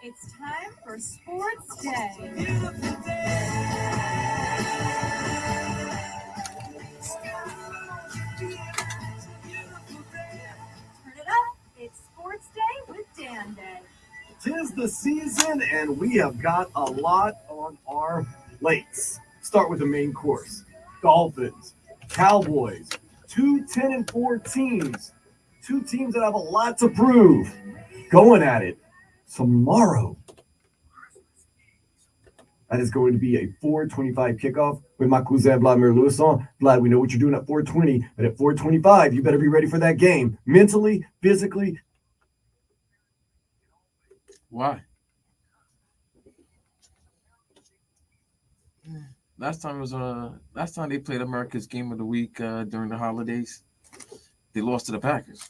It's time for Sports Day. Turn it up. It's Sports Day with Dan Day. 'Tis the season, and we have got a lot on our plates. Start with the main course. Dolphins, Cowboys, two 10-4 teams. Two teams that have a lot to prove. Going at it tomorrow. That is going to be a 4:25 kickoff with my cousin Vladimir Lewisson. Vlad, we know what you're doing at 4:20, but at 4:25, you better be ready for that game. Mentally, physically. Why? Last time they played America's Game of the Week during the holidays, they lost to the Packers.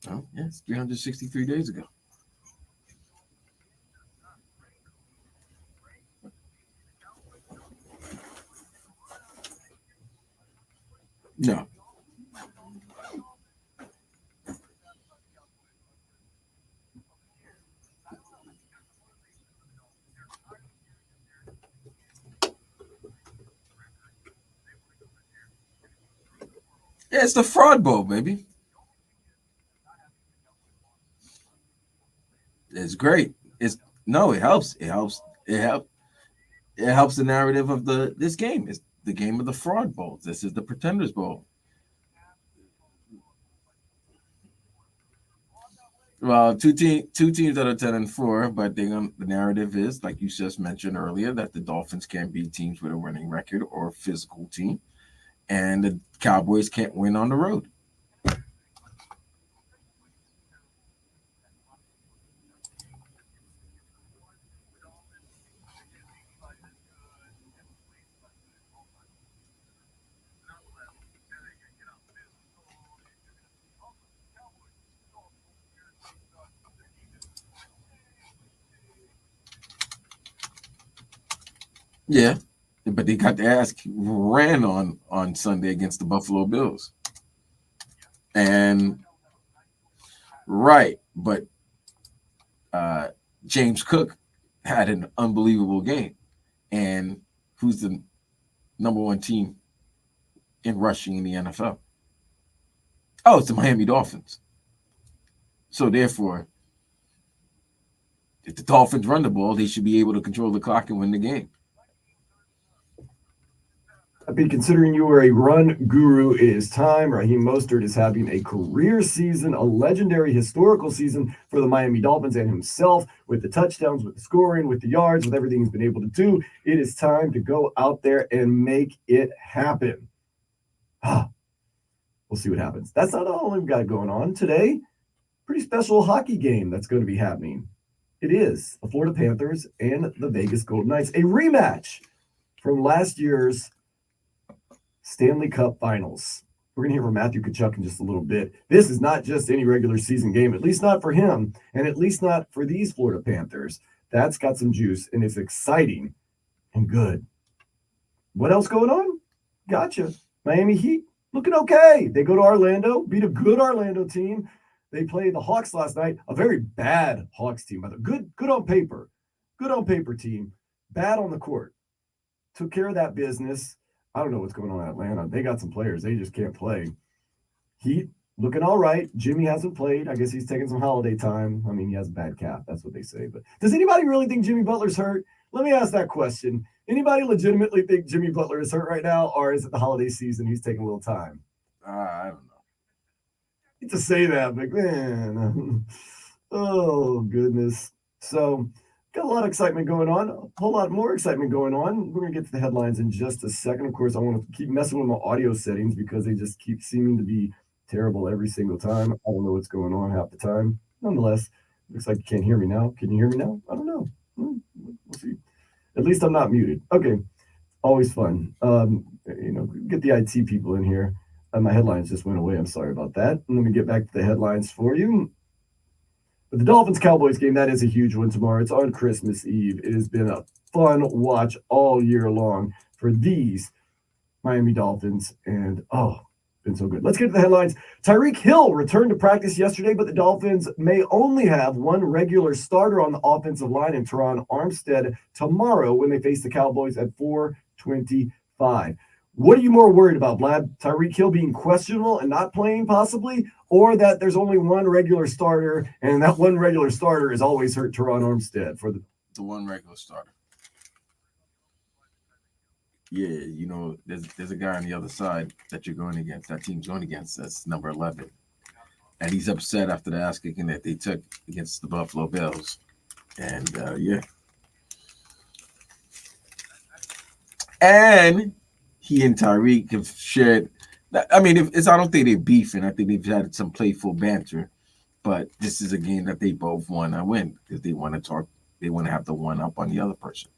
Oh, yes, 363 days ago. No. Yeah, it's the Fraud Bowl, baby. It's great. It helps. It helps. It helps the narrative of this game. It's the game of the Fraud Bowl. This is the Pretenders Bowl. Well, two teams that are 10-4, but the narrative is, like you just mentioned earlier, that the Dolphins can't beat teams with a winning record or a physical team, and the Cowboys can't win on the road. Yeah, but they got their ass ran on Sunday against the Buffalo Bills. And right, but James Cook had an unbelievable game. And who's the number one team in rushing in the NFL? Oh, it's the Miami Dolphins. So therefore, if the Dolphins run the ball, they should be able to control the clock and win the game. I've been considering you are a run guru. It is time. Raheem Mostert is having a career season, a legendary historical season for the Miami Dolphins and himself, with the touchdowns, with the scoring, with the yards, with everything he's been able to do. It is time to go out there and make it happen. We'll see what happens. That's not all we've got going on today. Pretty special hockey game that's going to be happening. It is the Florida Panthers and the Vegas Golden Knights, a rematch from last year's Stanley Cup Finals. We're going to hear from Matthew Tkuchuk in just a little bit. This is not just any regular season game, at least not for him, and at least not for these Florida Panthers. That's got some juice, and it's exciting and good. What else going on? Gotcha. Miami Heat looking okay. They go to Orlando, beat a good Orlando team. They played the Hawks last night, a very bad Hawks team. Good on paper. Good on paper team. Bad on the court. Took care of that business. I don't know what's going on in Atlanta. They got some players. They just can't play. Heat looking all right. Jimmy hasn't played. I guess he's taking some holiday time. I mean, he has a bad calf. That's what they say. But does anybody really think Jimmy Butler's hurt? Let me ask that question. Anybody legitimately think Jimmy Butler is hurt right now, or is it the holiday season? He's taking a little time. I don't know. I hate to say that, but man, oh goodness. So got a lot of excitement going on, a whole lot more excitement going on. We're going to get to the headlines in just a second. Of course, I want to keep messing with my audio settings because they just keep seeming to be terrible every single time. I don't know what's going on half the time. Nonetheless, looks like you can't hear me now. Can you hear me now? I don't know. We'll see. At least I'm not muted. Okay. Always fun. Get the IT people in here. My headlines just went away. I'm sorry about that. Let me get back to the headlines for you. But the Dolphins-Cowboys game, that is a huge one tomorrow. It's on Christmas Eve. It has been a fun watch all year long for these Miami Dolphins. And, been so good. Let's get to the headlines. Tyreek Hill returned to practice yesterday, but the Dolphins may only have one regular starter on the offensive line in Teron Armstead tomorrow when they face the Cowboys at 4:25. What are you more worried about, Blab? Tyreek Hill being questionable and not playing possibly, or that there's only one regular starter and that one regular starter is always hurt Teron Armstead for the one regular starter? Yeah, there's a guy on the other side that you're going against, that team's going against, that's number 11. And he's upset after the ass kicking that they took against the Buffalo Bills. And, And he and Tyreek have shared, I don't think they're beefing. I think they've had some playful banter. But this is a game that they both want to win because they want to talk. They want to have the one up on the other person.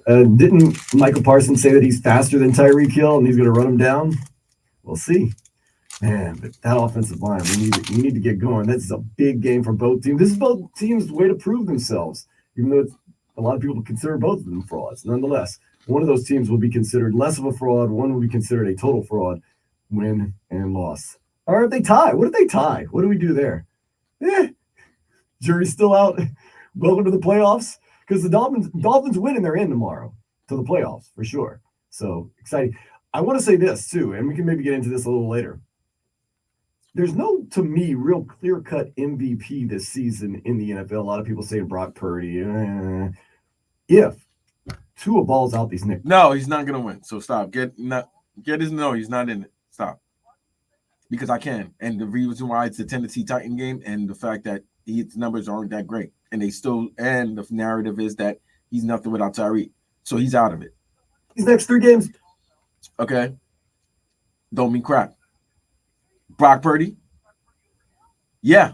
Didn't Michael Parsons say that he's faster than Tyreek Hill and he's going to run him down? We'll see. Man, but that offensive line, we need to get going. This is a big game for both teams. This is both teams' way to prove themselves, even though a lot of people consider both of them frauds. Nonetheless, one of those teams will be considered less of a fraud. One will be considered a total fraud, win and loss. Or if they tie, what if they tie? What do we do there? Jury's still out. Welcome to the playoffs. Because the Dolphins win and they're in tomorrow to the playoffs for sure. So exciting. I want to say this too, and we can maybe get into this a little later. There's no, to me, real clear-cut MVP this season in the NFL. A lot of people saying Brock Purdy. If Tua balls out these Knicks. No, he's not going to win. So stop. He's not in it. Stop. Because I can. And the reason why it's the Tennessee Titan game and the fact that his numbers aren't that great. And the narrative is that he's nothing without Tyreek. So he's out of it. These next 3 games. Okay. Don't mean crap. Brock Purdy. Yeah.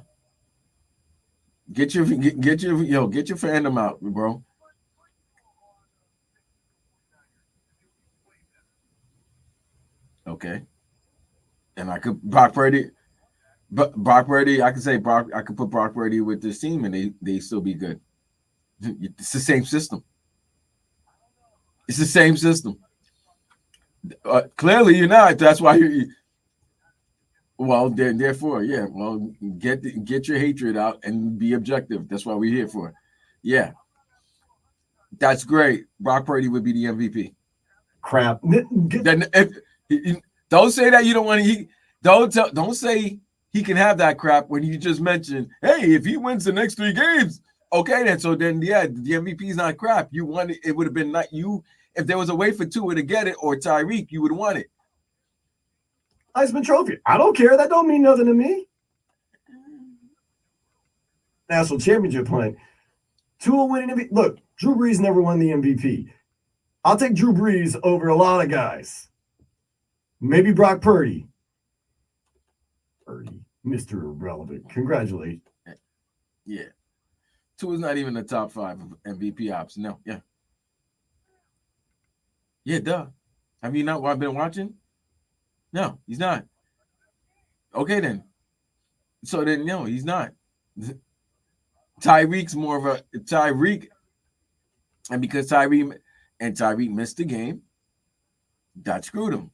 Get your fandom out, bro. Okay. And I could Brock Purdy. But Brock Purdy, I could put Brock Purdy with this team and they still be good. It's the same system. It's the same system. Clearly, you're not. That's why you. Well, therefore, yeah. Well, get your hatred out and be objective. That's what we're here for. Yeah, that's great. Brock Purdy would be the MVP. Crap. Then don't say that you don't want to. Don't say he can have that crap when you just mentioned, hey, if he wins the next 3 games, okay, then. So then, yeah, the MVP is not crap. You want it. It would have been not you. If there was a way for Tua to get it or Tyreek, you would want it. Heisman Trophy. I don't care. That don't mean nothing to me. National championship playing. Tua winning MVP. Look, Drew Brees never won the MVP. I'll take Drew Brees over a lot of guys. Maybe Brock Purdy. Mr. Irrelevant. Congratulations. Yeah. Tua's not even the top 5 of MVP ops. No. Yeah. Yeah, duh. Have you not been watching? No, he's not. Okay, then. So then, no, he's not. Tyreek's more of a Tyreek. And because Tyreek missed the game, that screwed him.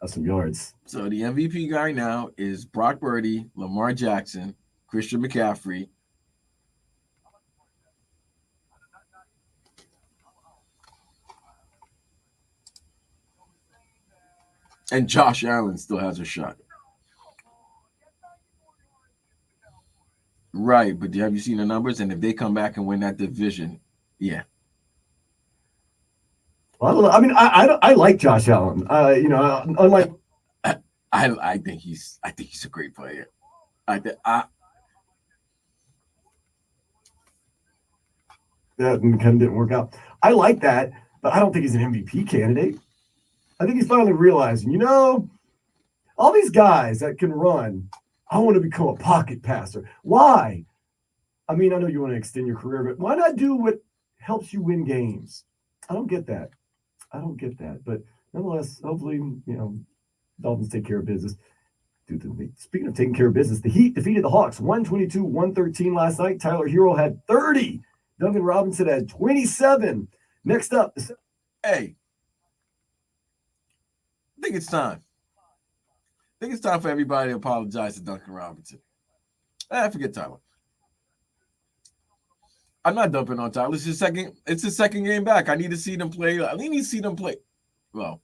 That's some yards. So the MVP guy now is Brock Purdy, Lamar Jackson, Christian McCaffrey. And Josh Allen still has a shot. Right, but have you seen the numbers? And if they come back and win that division, yeah. Well, I like Josh Allen. Unlike I think he's a great player. that kind of didn't work out. I like that, but I don't think he's an MVP candidate. I think he's finally realizing, all these guys that can run, I want to become a pocket passer. Why? I know you want to extend your career, but why not do what helps you win games? I don't get that. But nonetheless, hopefully, Dolphins take care of business. Speaking of taking care of business, the Heat defeated the Hawks 122-113 last night. Tyler Herro had 30. Duncan Robinson had 27. Next up, hey, I think it's time. I think it's time for everybody to apologize to Duncan Robinson. Forget Tyler. I'm not dumping on Tyler. It's the second game back. I need to see them play. I need to see them play. Well,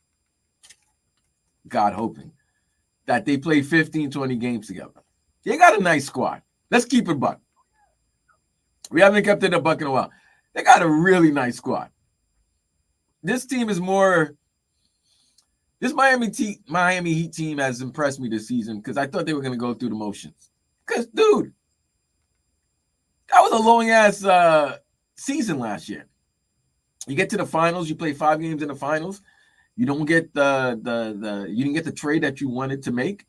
God hoping that they play 15, 20 games together. They got a nice squad. Let's keep it buck. We haven't kept it a buck in a while. They got a really nice squad. This team is more. This Miami Heat team has impressed me this season because I thought they were going to go through the motions. Because, dude, that was a long-ass season last year. You get to the finals, you play 5 games in the finals. You don't get you didn't get the trade that you wanted to make.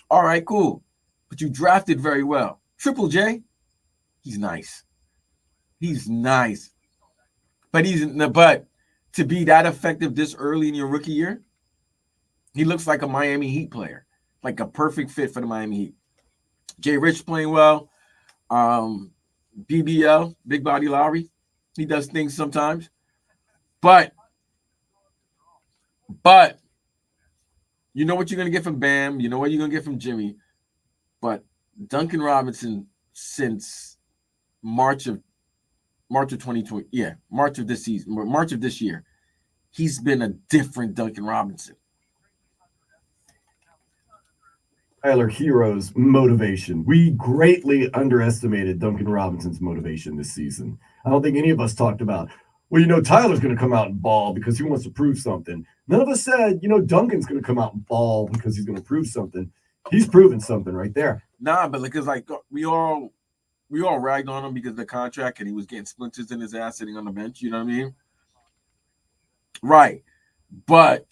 All right, cool. But you drafted very well. Triple J, he's nice. He's nice. But to be that effective this early in your rookie year, he looks like a Miami Heat player. Like a perfect fit for the Miami Heat. Jay Rich playing well. BBL, Big Body Lowry. He does things sometimes. But you know what you're going to get from Bam. You know what you're going to get from Jimmy. But Duncan Robinson, since March of 2020, March of this season, March of this year, he's been a different Duncan Robinson. Tyler Herro's motivation. We greatly underestimated Duncan Robinson's motivation this season. I don't think any of us talked about, well, Tyler's going to come out and ball because he wants to prove something. None of us said, Duncan's going to come out and ball because he's going to prove something. He's proven something right there. Nah, but because we all ragged on him because of the contract and he was getting splinters in his ass sitting on the bench. You know what I mean? Right. But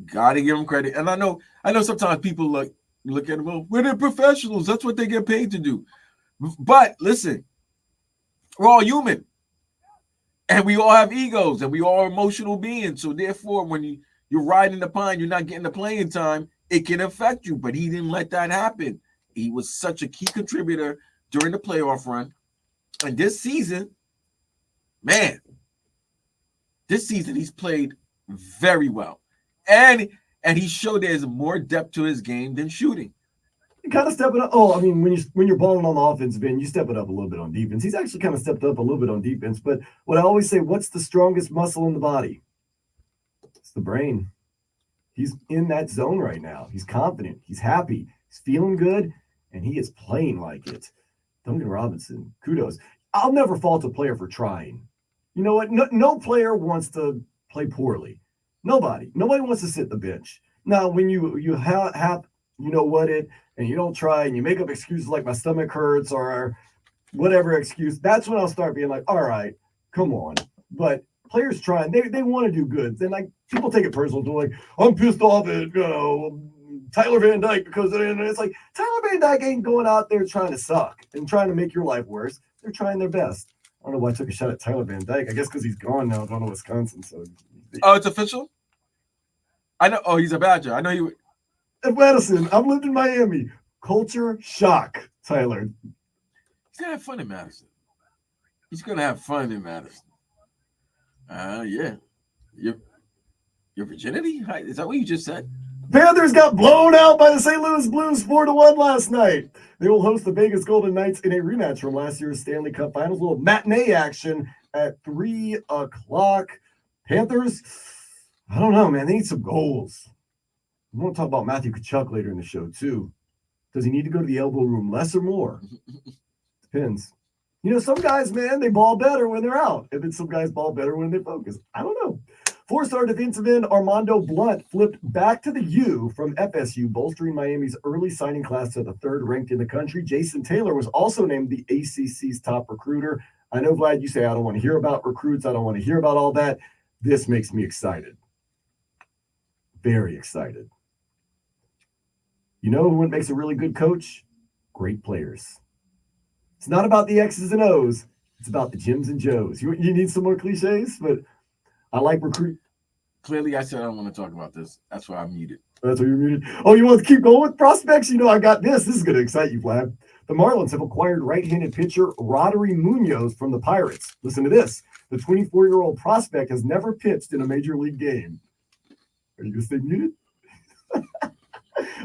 gotta give him credit. And I know sometimes people look at him, well, we're the professionals. That's what they get paid to do. But listen, we're all human. And we all have egos and we all are emotional beings. So therefore, when you're riding the pine, you're not getting the playing time, it can affect you. But he didn't let that happen. He was such a key contributor during the playoff run. And this season, he's played very well. And he showed there's more depth to his game than shooting. You kind of step it up. Oh, I mean, when you're balling on the offensive end, you step it up a little bit on defense. He's actually kind of stepped up a little bit on defense. But what I always say, what's the strongest muscle in the body? It's the brain. He's in that zone right now. He's confident. He's happy. He's feeling good. And he is playing like it. Duncan Robinson, kudos. I'll never fault a player for trying. You know what? No player wants to play poorly. Nobody wants to sit the bench. Now, when you have and you don't try and you make up excuses like my stomach hurts or whatever excuse, that's when I'll start being like, all right, come on. But players trying, they want to do good. Then people take it personal. They're like, I'm pissed off at Tyler Van Dyke because it's like Tyler Van Dyke ain't going out there trying to suck and trying to make your life worse. They're trying their best. I don't know why I took a shot at Tyler Van Dyke. I guess because he's gone now, going to Wisconsin. So. Oh, it's official? I know. Oh, he's a Badger. I know you. At Madison, I've lived in Miami. Culture shock, Tyler. He's gonna have fun in Madison. Yeah. Your virginity? Is that what you just said? Panthers got blown out by the St. Louis Blues 4-1 last night. They will host the Vegas Golden Knights in a rematch from last year's Stanley Cup Finals. A little matinee action at 3 o'clock. Panthers, I don't know, man. They need some goals. We want to talk about Matthew Tkuchuk later in the show, too. Does he need to go to the elbow room less or more? Depends. Some guys, man, they ball better when they're out. And then some guys ball better when they focus. I don't know. 4-star defensive end Armando Blunt flipped back to the U from FSU, bolstering Miami's early signing class to the 3rd ranked in the country. Jason Taylor was also named the ACC's top recruiter. I know, Vlad, you say I don't want to hear about recruits. I don't want to hear about all that. This makes me excited. Very excited. You know what makes a really good coach? Great players. It's not about the X's and O's. It's about the Jims and Joes. You need some more cliches, but I like recruit. Clearly, I said I don't want to talk about this. That's why I'm muted. That's why you're muted. Oh, you want to keep going with prospects? I got this. This is going to excite you, Vlad. The Marlins have acquired right-handed pitcher Roddery Munoz from the Pirates. Listen to this. The 24-year-old prospect has never pitched in a major league game. Are you going to stay muted?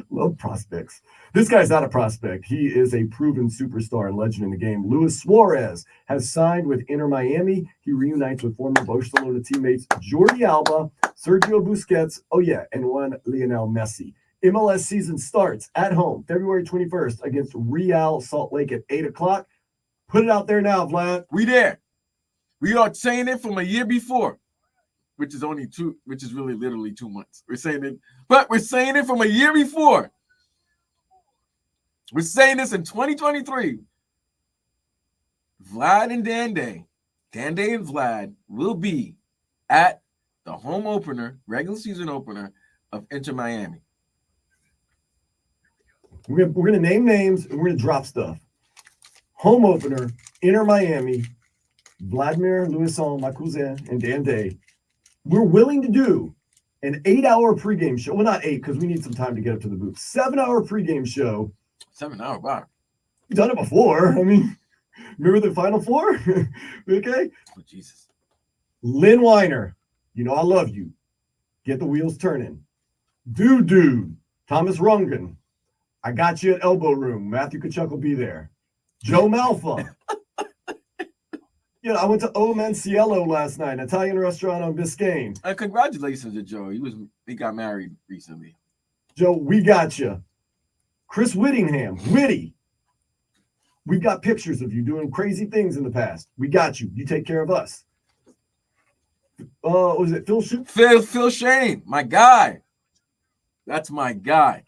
Love prospects. This guy's not a prospect. He is a proven superstar and legend in the game. Luis Suarez has signed with Inter Miami. He reunites with former Barcelona teammates Jordi Alba, Sergio Busquets, oh yeah, and one Lionel Messi. MLS season starts at home February 21st against Real Salt Lake at 8 o'clock. Put it out there now, Vlad. We there. We are saying it from a year before, which is really literally 2 months. We're saying it from a year before. We're saying this in 2023. Vlad and Dande and Vlad will be at the home opener, regular season opener of Inter Miami. We're going to name names and we're going to drop stuff. Home opener, Inter Miami, Vladimir, Luison, my cousin, and Dande. We're willing to do an 8-hour pregame show. Well, not 8 because we need some time to get up to the booth. 7-hour pregame show. 7 hour, wow. We've done it before. I mean, remember the Final Four? Okay. Oh, Jesus. Lynn Weiner, you know I love you. Get the wheels turning. Dude, Thomas Rungan. I got you at Elbow Room. Matthew Tkuchuk will be there. Joe Malfa. I went to O Manciello last night, an Italian restaurant on Biscayne. And congratulations to Joe. He got married recently. Joe, we got you. Chris Whittingham, Whitty. We've got pictures of you doing crazy things in the past. We got you. You take care of us. Was it Phil Shane? Phil Shane, my guy. That's my guy.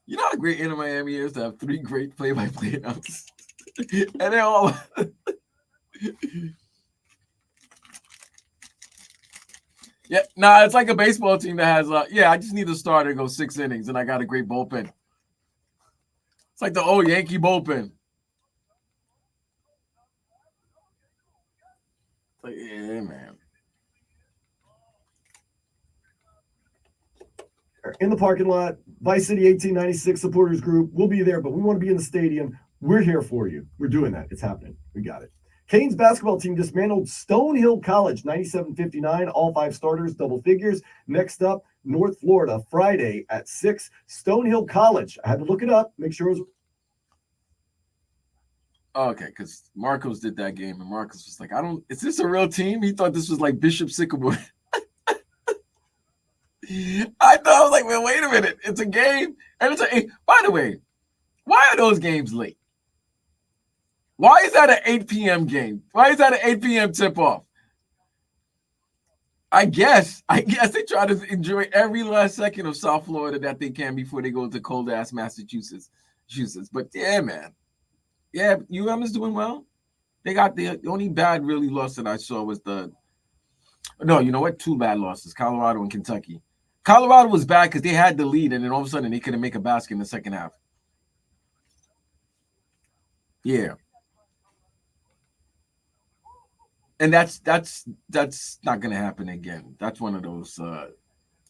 You know how great Inter Miami is to have 3 great play-by-play announcers? And they're all... Yeah, it's like a baseball team that has, I just need a starter to go 6 innings, and I got a great bullpen. It's like the old Yankee bullpen. It's like, yeah, man. In the parking lot, Vice City 1896 supporters group. We'll be there, but we want to be in the stadium. We're here for you. We're doing that. It's happening. We got it. Canes basketball team dismantled Stonehill College, 97-59, all 5 starters, double figures. Next up, North Florida, Friday at 6. Stonehill College. I had to look it up, make sure it was. Okay, because Marcos did that game, and Marcos was like, is this a real team? He thought this was like Bishop Sycamore. I was like, well, wait a minute. It's a game. And by the way, why are those games late? Why is that an 8 p.m. game? Why is that an 8 p.m. tip-off? I guess they try to enjoy every last second of South Florida that they can before they go to cold-ass Massachusetts. But, yeah, man. Yeah, UM is doing well. They got the only bad really loss that I saw was no, you know what? 2 bad losses, Colorado and Kentucky. Colorado was bad because they had the lead, and then all of a sudden they couldn't make a basket in the second half. Yeah. And that's not going to happen again. That's one of those.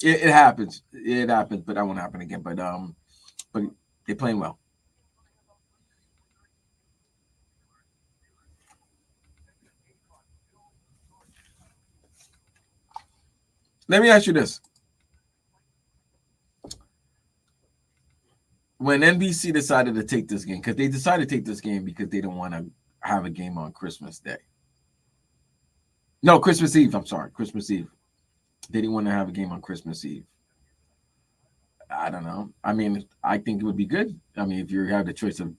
It happens. It happens, but that won't happen again. But they're playing well. Let me ask you this. When NBC decided to take this game, because they decided to take this game because they don't want to have a game on Christmas Day. No, Christmas Eve. I'm sorry, Christmas Eve. They didn't want to have a game on Christmas Eve. I don't know. I mean, I think it would be good. I mean, if you have the choice of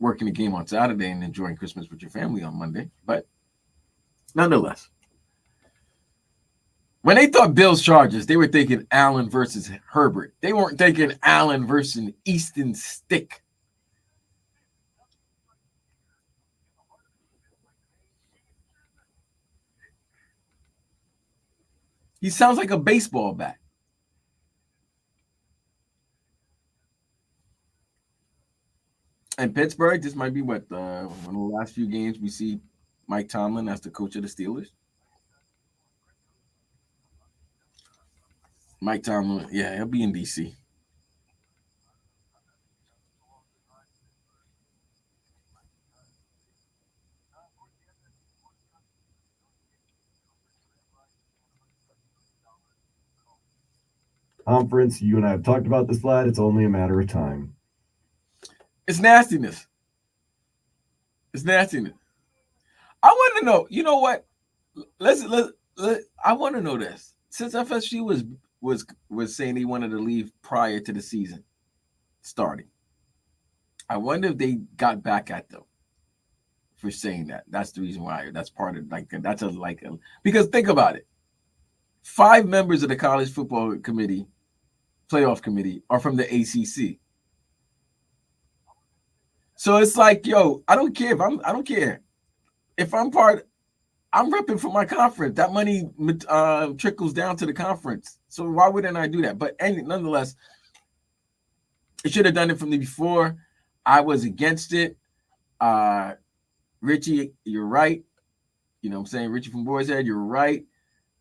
working a game on Saturday and enjoying Christmas with your family on Monday. But nonetheless, when they thought Bills Chargers, they were thinking Allen versus Herbert. They weren't thinking Allen versus Easton Stick. He sounds like a baseball bat. And Pittsburgh, this might be one of the last few games we see Mike Tomlin as the coach of the Steelers. Mike Tomlin, yeah, he'll be in D.C. conference. You and I have talked about this, Vlad. It's only a matter of time. It's nastiness. It's nastiness. I want to know. You know what? I want to know this. Since FSU was saying they wanted to leave prior to the season starting, I wonder if they got back at them for saying that. That's the reason why. That's part of because think about it. 5 members of the college football committee, playoff committee, are from the ACC. So it's like, yo, I don't care if I'm I'm repping for my conference. That money trickles down to the conference. So why wouldn't I do that? But nonetheless, it should have done it from the before. I was against it. Richie, you're right. You know what I'm saying? Richie from Boys Head, you're right.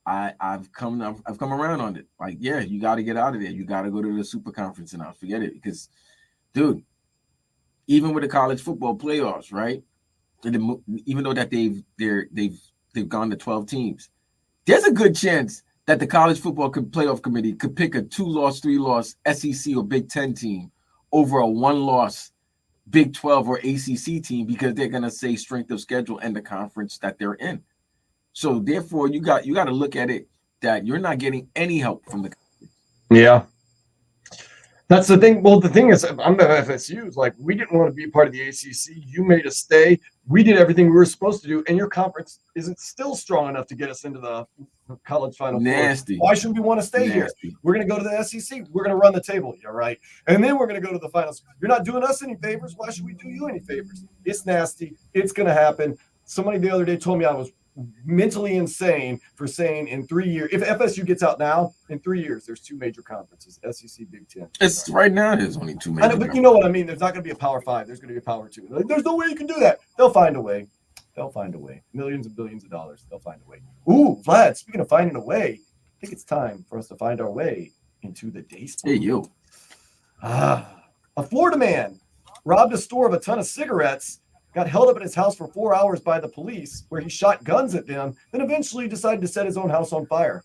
I've come around on it. Like, yeah, you got to get out of there. You got to go to the super conference and I'll forget it. Because, dude, even with the college football playoffs, right? Even though that they've gone to 12 teams, there's a good chance that the college football playoff committee could pick a 2-loss, 3-loss SEC or Big Ten team over a 1-loss Big 12 or ACC team because they're gonna say strength of schedule and the conference that they're in. So therefore, you got to look at it that you're not getting any help from the conference. Yeah. That's the thing. Well, the thing is, I'm at FSU. Like, we didn't want to be part of the ACC. You made us stay. We did everything we were supposed to do, and your conference isn't still strong enough to get us into the college Final Nasty. Four. Why should we want to stay here? We're going to go to the SEC. We're going to run the table. You're right. And then we're going to go to the finals. You're not doing us any favors. Why should we do you any favors? It's nasty. It's going to happen. Somebody the other day told me I was mentally insane for saying in 3 years, if FSU gets out now, in 3 years, there's 2 major conferences, SEC, Big Ten. It's right now. There's only 2 major. I know, but you know what I mean. There's not going to be a Power 5. There's going to be a Power 2. Like, there's no way you can do that. They'll find a way. They'll find a way. Millions and billions of dollars. They'll find a way. Ooh, Vlad, speaking of finding a way, I think it's time for us to find our way into the day sport. Hey, you. A Florida man robbed a store of a ton of cigarettes, got held up at his house for 4 hours by the police, where he shot guns at them, then eventually decided to set his own house on fire.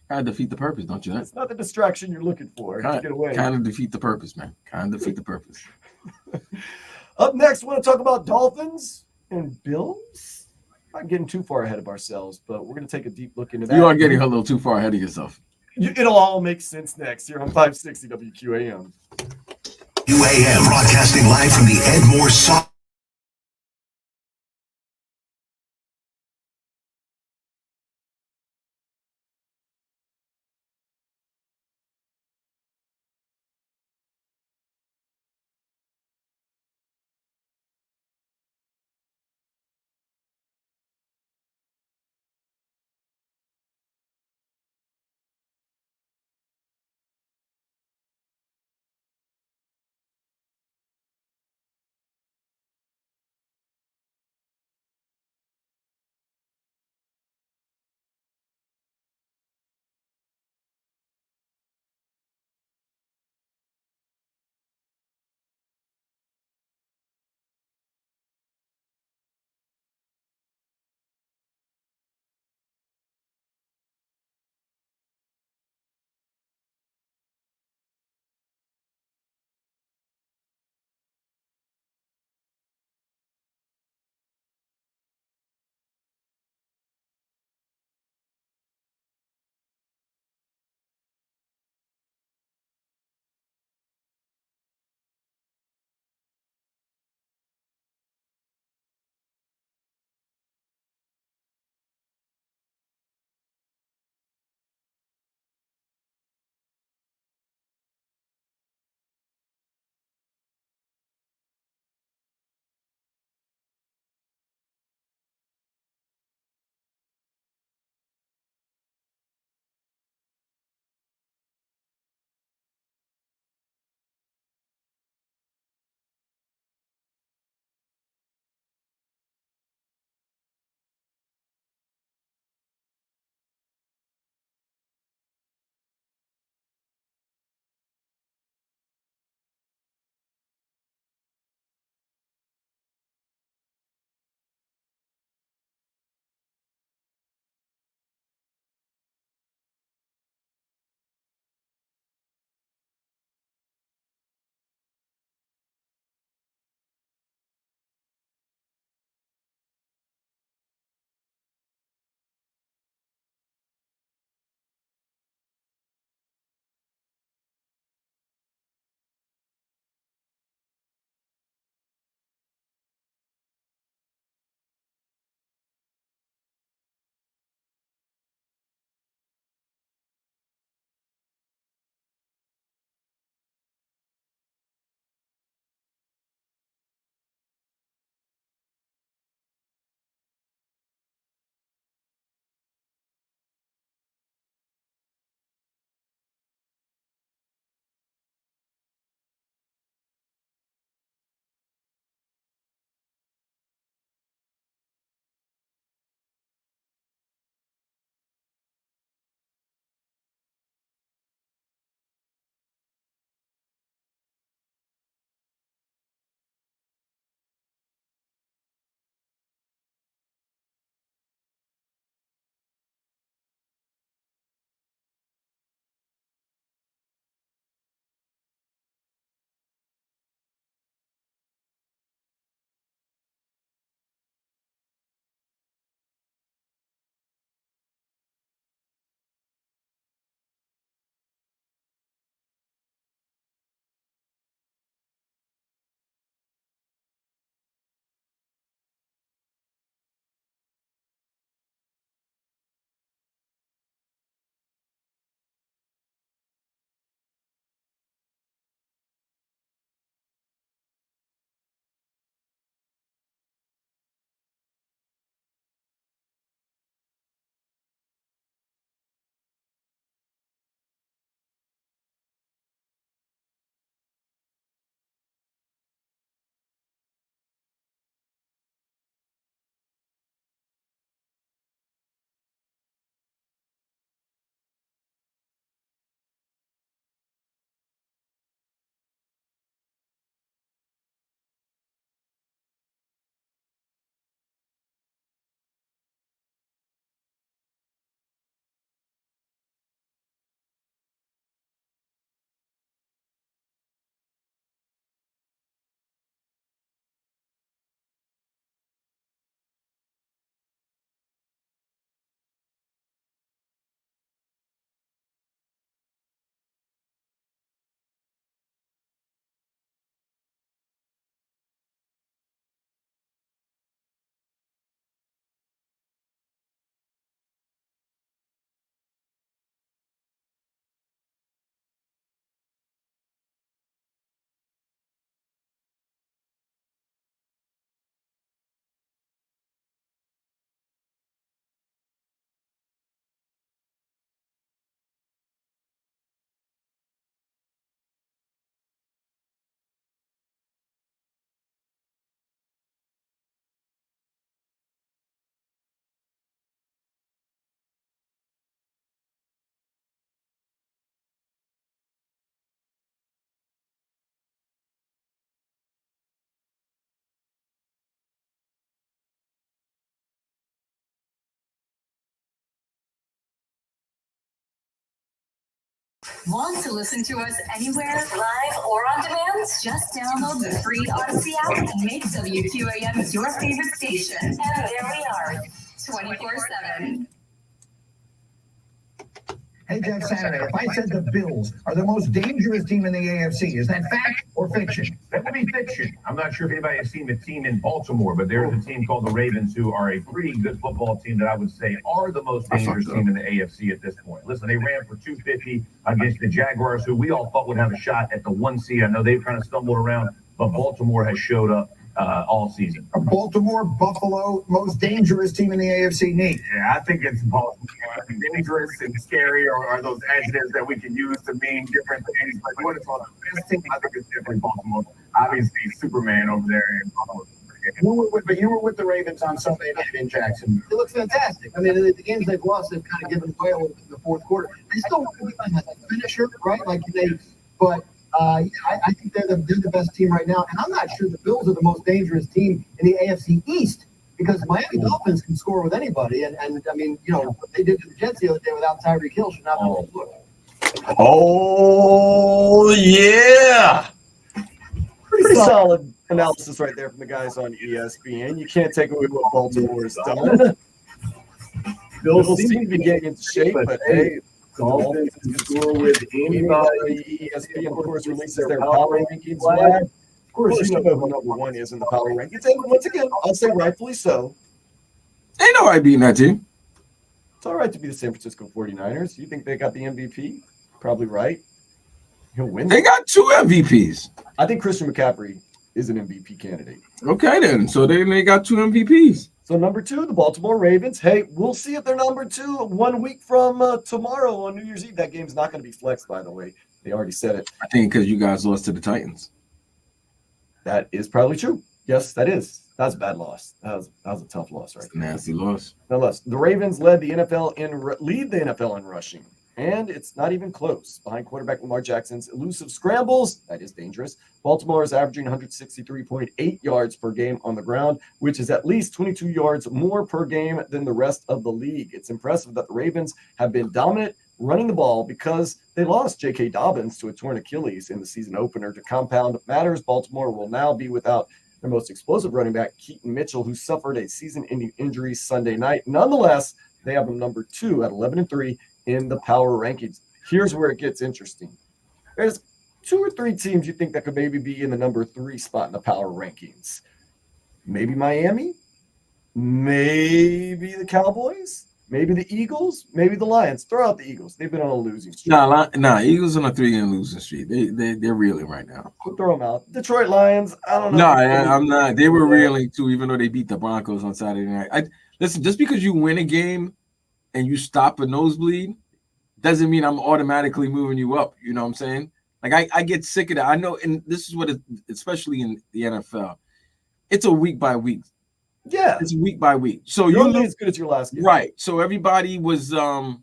Kind of defeat the purpose, don't you? It's not the distraction you're looking for to get away. Kind of defeat the purpose, man. Kind of defeat the purpose. Up next, we want to talk about Dolphins and Bills. Not getting too far ahead of ourselves, but we're going to take a deep look into that. You are getting a little too far ahead of yourself. It'll all make sense next here on 560 WQAM. UAM broadcasting live from the Ed Moore Want to listen to us anywhere, live or on demand? Just download the free Odyssey app and make WQAM your favorite station. And there we are, 24/7. Hey, Jeff Saturday, if I said the Bills are the most dangerous team in the AFC, is that fact or fiction? That would be fiction. I'm not sure if anybody has seen the team in Baltimore, but there's a team called the Ravens who are a pretty good football team that I would say are the most dangerous team in the AFC at this point. Listen, they ran for 250 against the Jaguars, who we all thought would have a shot at the 1 seed. I know they've kind of stumbled around, but Baltimore has showed up all season. Baltimore, Buffalo, most dangerous team in the AFC need. Yeah, I think it's Baltimore. I think dangerous and scary are those adjectives that we can use to mean different things. But what it's called the best team, I think it's definitely Baltimore. Obviously, Superman over there in Buffalo. But you were with the Ravens on Sunday night in Jackson. It looks fantastic. I mean, the games they've lost, they've kind of given away a little bit in the fourth quarter. They still like a finisher, right? But I think they're the best team right now. And I'm not sure the Bills are the most dangerous team in the AFC East because the Miami Dolphins can score with anybody. And I mean, what they did to the Jets the other day without Tyreek Hill should not be overlooked. Oh, yeah. Pretty solid analysis right there from the guys on ESPN. You can't take away what Baltimore has done. Bills seem to be getting into shape, but hey, Dolphins can score with anybody. ESPN, of course, releases their power rankings. Of course, you know who number one is in the power rankings. And once again, I'll say rightfully so. Ain't no right beating that team. It's all right to be the San Francisco 49ers. You think they got the MVP? Probably right. He'll win. They got 2 MVPs. I think Christian McCaffrey is an MVP candidate. Okay, then. So they got 2 MVPs. So number 2, the Baltimore Ravens. Hey, we'll see if they're number 2 1 week from tomorrow on New Year's Eve. That game's not going to be flexed, by the way. They already said it. I think because you guys lost to the Titans. That is probably true. Yes, that is. That's a bad loss. That was a tough loss, right? Nasty loss. Nonetheless, the Ravens lead the NFL in rushing, and it's not even close. Behind quarterback Lamar Jackson's elusive scrambles, that is dangerous. Baltimore is averaging 163.8 yards per game on the ground, which is at least 22 yards more per game than the rest of the league. It's impressive that the Ravens have been dominant running the ball because they lost J.K. Dobbins to a torn Achilles in the season opener. To compound matters, Baltimore will now be without their most explosive running back, Keaton Mitchell, who suffered a season-ending injury Sunday night. Nonetheless, they have him number 2 at 11-3 in the power rankings. Here's where it gets interesting. There's 2 or 3 teams you think that could maybe be in the number 3 spot in the power rankings. Maybe Miami, maybe the Cowboys, maybe the Eagles, maybe the Lions. Throw out the Eagles. They've been on a losing streak. Nah, Eagles on a 3-game losing streak. They're reeling right now. Throw them out. Detroit Lions, I don't know. No, I'm not. They were reeling too, even though they beat the Broncos on Saturday night. Listen, just because you win a game and you stop a nosebleed doesn't mean I'm automatically moving you up. You know what I'm saying? Like I get sick of that. I know, and this is what, especially in the NFL, it's a week by week. Yeah, it's week by week. So you're only as good as your last game, right? So everybody was right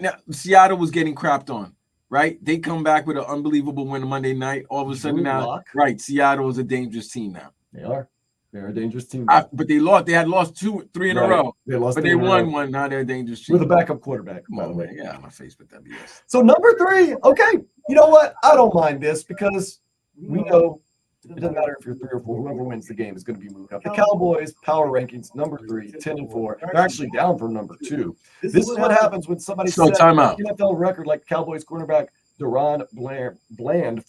now. Seattle was getting crapped on, right? They come back with an unbelievable win Monday night. All of a sudden now, right? Seattle is a dangerous team now. They are. They're a dangerous team. But they lost. They had lost 2, 3 in a row. They lost, but they won one. Now they're a dangerous team with a backup quarterback. By the way, yeah, my face with that BS. So number 3, okay. You know what? I don't mind this because we know it doesn't matter if you're 3 or 4. Whoever wins the game is going to be moved up. The Cowboys power rankings number 3, 10-4. They're actually down from number 2. This is what happens when somebody sets an NFL record like Cowboys cornerback Deron Bland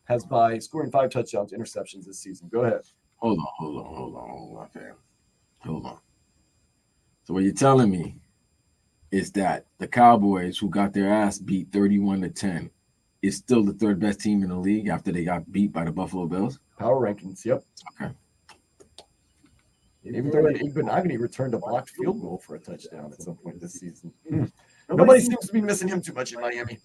has by scoring 5 touchdowns, interceptions this season. Go ahead. Hold on, fam. Hold on. So what you're telling me is that the Cowboys, who got their ass beat 31-10, is still the 3rd best team in the league after they got beat by the Buffalo Bills? Power rankings, yep. Okay. Even though Benagany returned a blocked field goal for a touchdown at some point this season. Nobody seems to be missing him too much in Miami.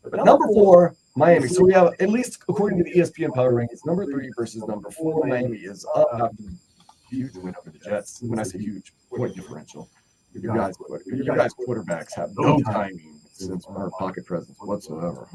But number 4, Miami. So we have, at least according to the ESPN power rankings, number 3 versus number 4. Miami is up after a huge win over the Jets. When I say huge, point differential. Your guys' quarterbacks have no timing since our pocket presence whatsoever.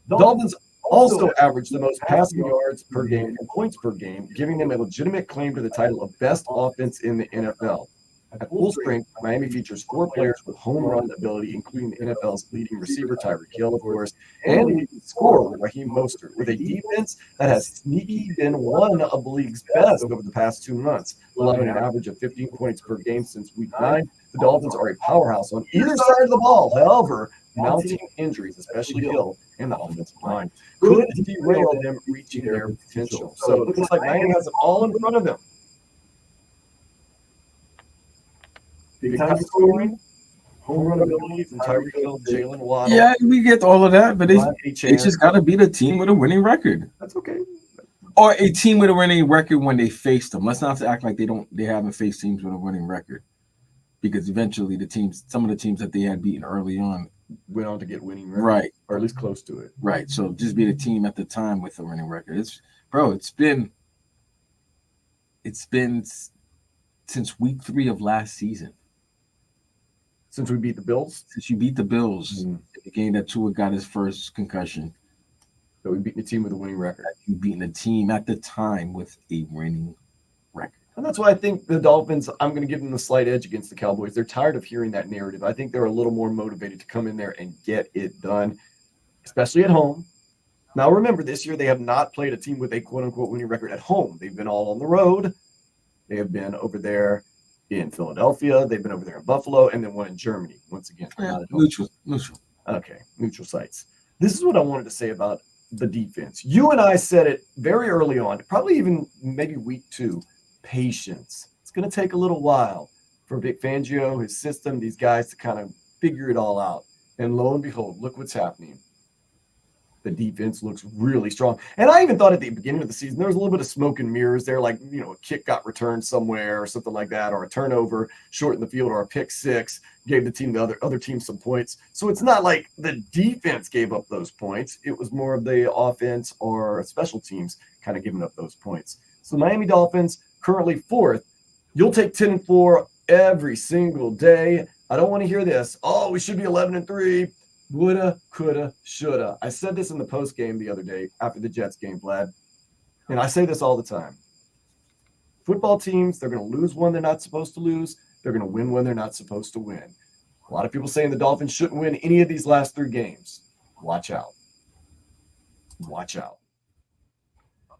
Dolphins also average the most passing yards per game and points per game, giving them a legitimate claim to the title of best offense in the NFL. At full strength, Miami features 4 players with home run ability, including the NFL's leading receiver, Tyreek Hill, of course, and leading scorer, Raheem Mostert, with a defense that has sneaky been one of the league's best over the past 2 months, allowing an average of 15 points per game since week 9. The Dolphins are a powerhouse on either side of the ball. However, mounting injuries, especially Hill and the offensive line, could derail them reaching their potential. So it looks like Miami has it all in front of them. Big time scoring, home run ability from Tyreek Hill, Jalen Waddle. Yeah, we get all of that, but Rodney it's Chan. just got to be the team with a winning record, That's okay. or a team with a winning record when they faced them. Let's not act like they haven't faced teams with a winning record, because eventually some of the teams that they had beaten early on, Went on to get winning record, right, or at least close to it. right. So just be the team at the time with a winning record. It's been since week 3 of last season. Since we beat the Bills, Since you beat the Bills, the game that Tua got his first concussion, so we beat the team with a winning record. you beating a team at the time with a winning record. And that's why I think the Dolphins, I'm going to give them the slight edge against the Cowboys. They're tired of hearing that narrative. I think they're a little more motivated to come in there and get it done, especially at home. Now, remember, this year they have not played a team with a quote-unquote winning record at home. They've been all on the road. They have been over there in Philadelphia. They've been over there in Buffalo, and then one in Germany. Once again, not at home. Neutral. Okay, neutral sites. This is what I wanted to say about the defense. You and I said it very early on, probably even maybe week 2. Patience. It's going to take a little while for Vic Fangio, his system, these guys to kind of figure it all out. And lo and behold, look what's happening. The defense looks really strong. And I even thought at the beginning of the season, there was a little bit of smoke and mirrors there, like, a kick got returned somewhere or something like that, or a turnover short in the field, or a pick 6 gave the other team some points. So it's not like the defense gave up those points. It was more of the offense or special teams kind of giving up those points. So Miami Dolphins currently 4th. You'll take 10-4 every single day. I don't want to hear this. Oh, we should be 11-3. Woulda, coulda, shoulda. I said this in the post game the other day after the Jets game, Vlad. And I say this all the time. Football teams, they're going to lose one they're not supposed to lose. They're going to win one they're not supposed to win. A lot of people saying the Dolphins shouldn't win any of these last 3 games. Watch out. Watch out.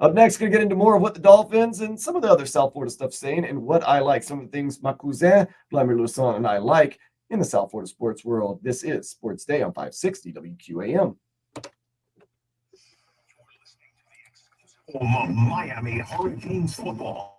Up next, going to get into more of what the Dolphins and some of the other South Florida stuff saying and what I like. Some of the things my cousin, Vladimir Lusan, and I like in the South Florida sports world. This is Sports Day on 560 WQAM. Home of Miami Hurricanes football.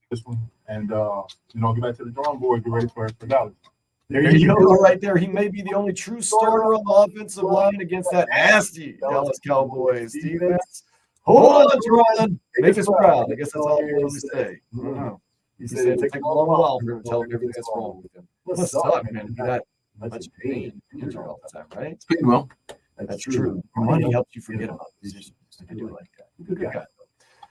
this one, and get back to the drawing board, get ready for Dallas. There you go, right there. He may be the only true starter on the offensive line against that nasty Dallas Cowboys defense. Hold on, Ryan. Make us proud. I guess that's all we always say. He said it takes a long while for him to tell him everything that's wrong with him. Must suck, man. You got much pain injury all the time, right? It's paid well. That's true. Money helps you forget about decisions. I do like that. Good guy.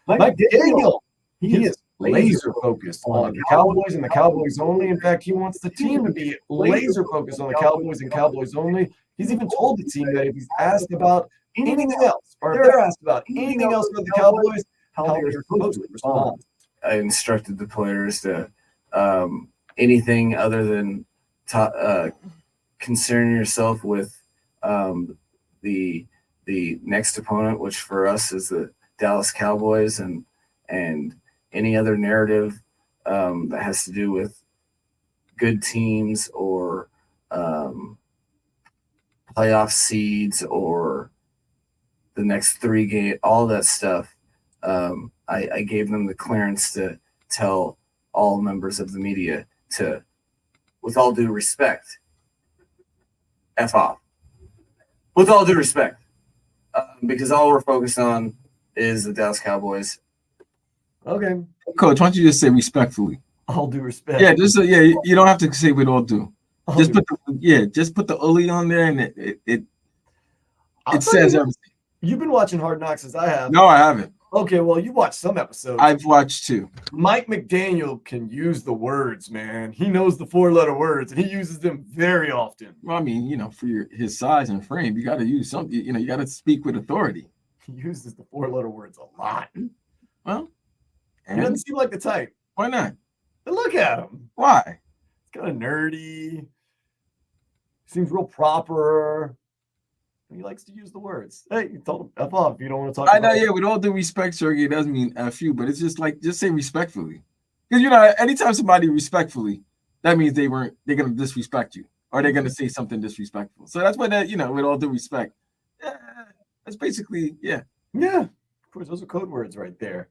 Mike Daniel. He is laser focused on the Cowboys and the Cowboys only. In fact, he wants the team to be laser focused on the Cowboys and Cowboys only. He's even told the team that if he's asked about anything else, or if they're asked about anything else with the Cowboys, how they're supposed to respond. I instructed the players to anything other than concern yourself with the next opponent, which for us is the Dallas Cowboys, and any other narrative that has to do with good teams or playoff seeds or the next 3 games, all that stuff. I gave them the clearance to tell all members of the media to, with all due respect, F off. With all due respect. Because all we're focused on is the Dallas Cowboys. Okay. Coach, why don't you just say respectfully? All due respect. Yeah, you don't have to say with all due. Just put the Uli on there, and it says everything. You've been watching Hard Knocks as I have. No, I haven't. Okay, well, you watched some episodes. I've watched 2. Mike McDaniel can use the words, man. He knows the 4-letter words, and he uses them very often. Well, I mean, for his size and frame, you got to use something. You got to speak with authority. He uses the 4-letter words a lot. Well, he doesn't seem like the type. Why not? But look at him. Why? He's kind of nerdy. Seems real proper. He likes to use the words. Hey, you told him F off if you don't want to talk I about know, yeah, with all due respect, Sergey, it doesn't mean F you, but it's just say respectfully. Because, anytime somebody respectfully, that means they're going to disrespect you or they're going to say something disrespectful. So that's what that, with all due respect. Yeah, that's basically, yeah. Yeah, of course, those are code words right there.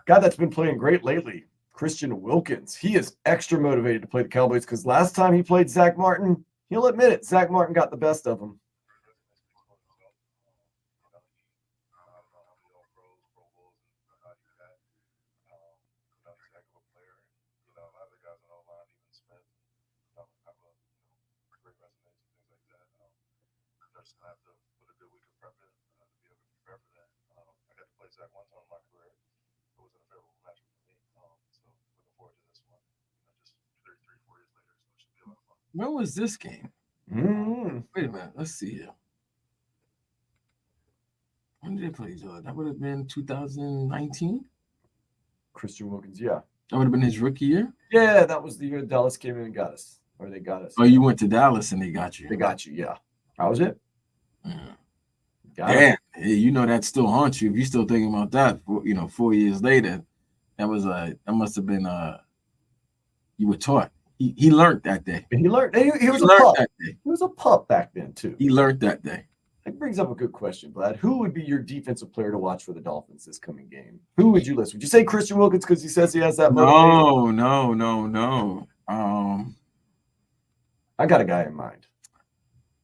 Guy that's been playing great lately, Christian Wilkins. He is extra motivated to play the Cowboys because last time he played Zach Martin, he'll admit it, Zach Martin got the best of him. When was this game? Wait a minute. Let's see here. When did they play each other? That would have been 2019? Christian Wilkins, yeah. That would have been his rookie year? Yeah, that was the year Dallas came in and got us. Or they got us. Oh, you went to Dallas and they got you. They got you, yeah. How was it? Damn. Hey, that still haunts you. If you're still thinking about that, 4 years later, that must have been you were taught. He learned that day. And he learned. He was a pup. He was a pup back then, too. He learned that day. That brings up a good question, Vlad. Who would be your defensive player to watch for the Dolphins this coming game? Who would you list? Would you say Christian Wilkins because he says he has that motivation? No. I got a guy in mind.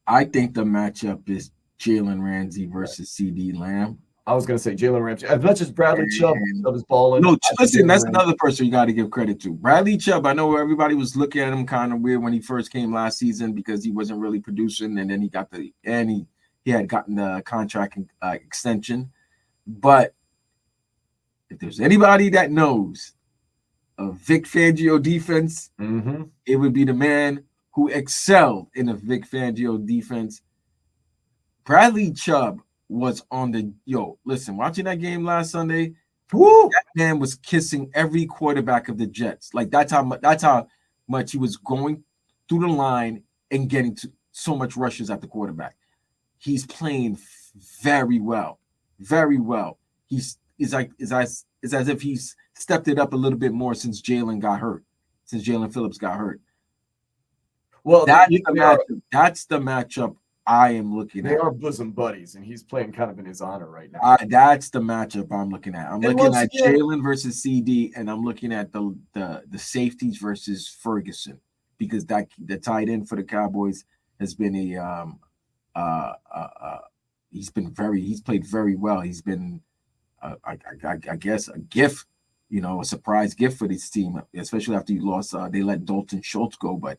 I think the matchup is Jalen Ramsey versus CD Lamb. I was going to say Jalen Ramsey. As much as Bradley Chubb is balling. No, listen, that's another person you got to give credit to. Bradley Chubb, I know everybody was looking at him kind of weird when he first came last season because he wasn't really producing, and then he had gotten the contract extension. But if there's anybody that knows a Vic Fangio defense, it would be the man who excelled in a Vic Fangio defense. Bradley Chubb was on the watching that game last Sunday. Woo, that man was kissing every quarterback of the Jets. Like that's how much he was going through the line and getting to so much rushes at the quarterback. He's playing very well, very well. It's as if he's stepped it up a little bit more since Jalen Phillips got hurt. Well, that's the matchup I am looking They at. are bosom buddies, and he's playing kind of in his honor right now. That's the matchup I'm looking at. I'm And looking once at again- Jalen versus CD, and I'm looking at the safeties versus Ferguson, because that the tight end for the Cowboys has been he's played very well. He's been I guess a gift, a surprise gift for this team, especially after you lost. They let Dalton Schultz go, but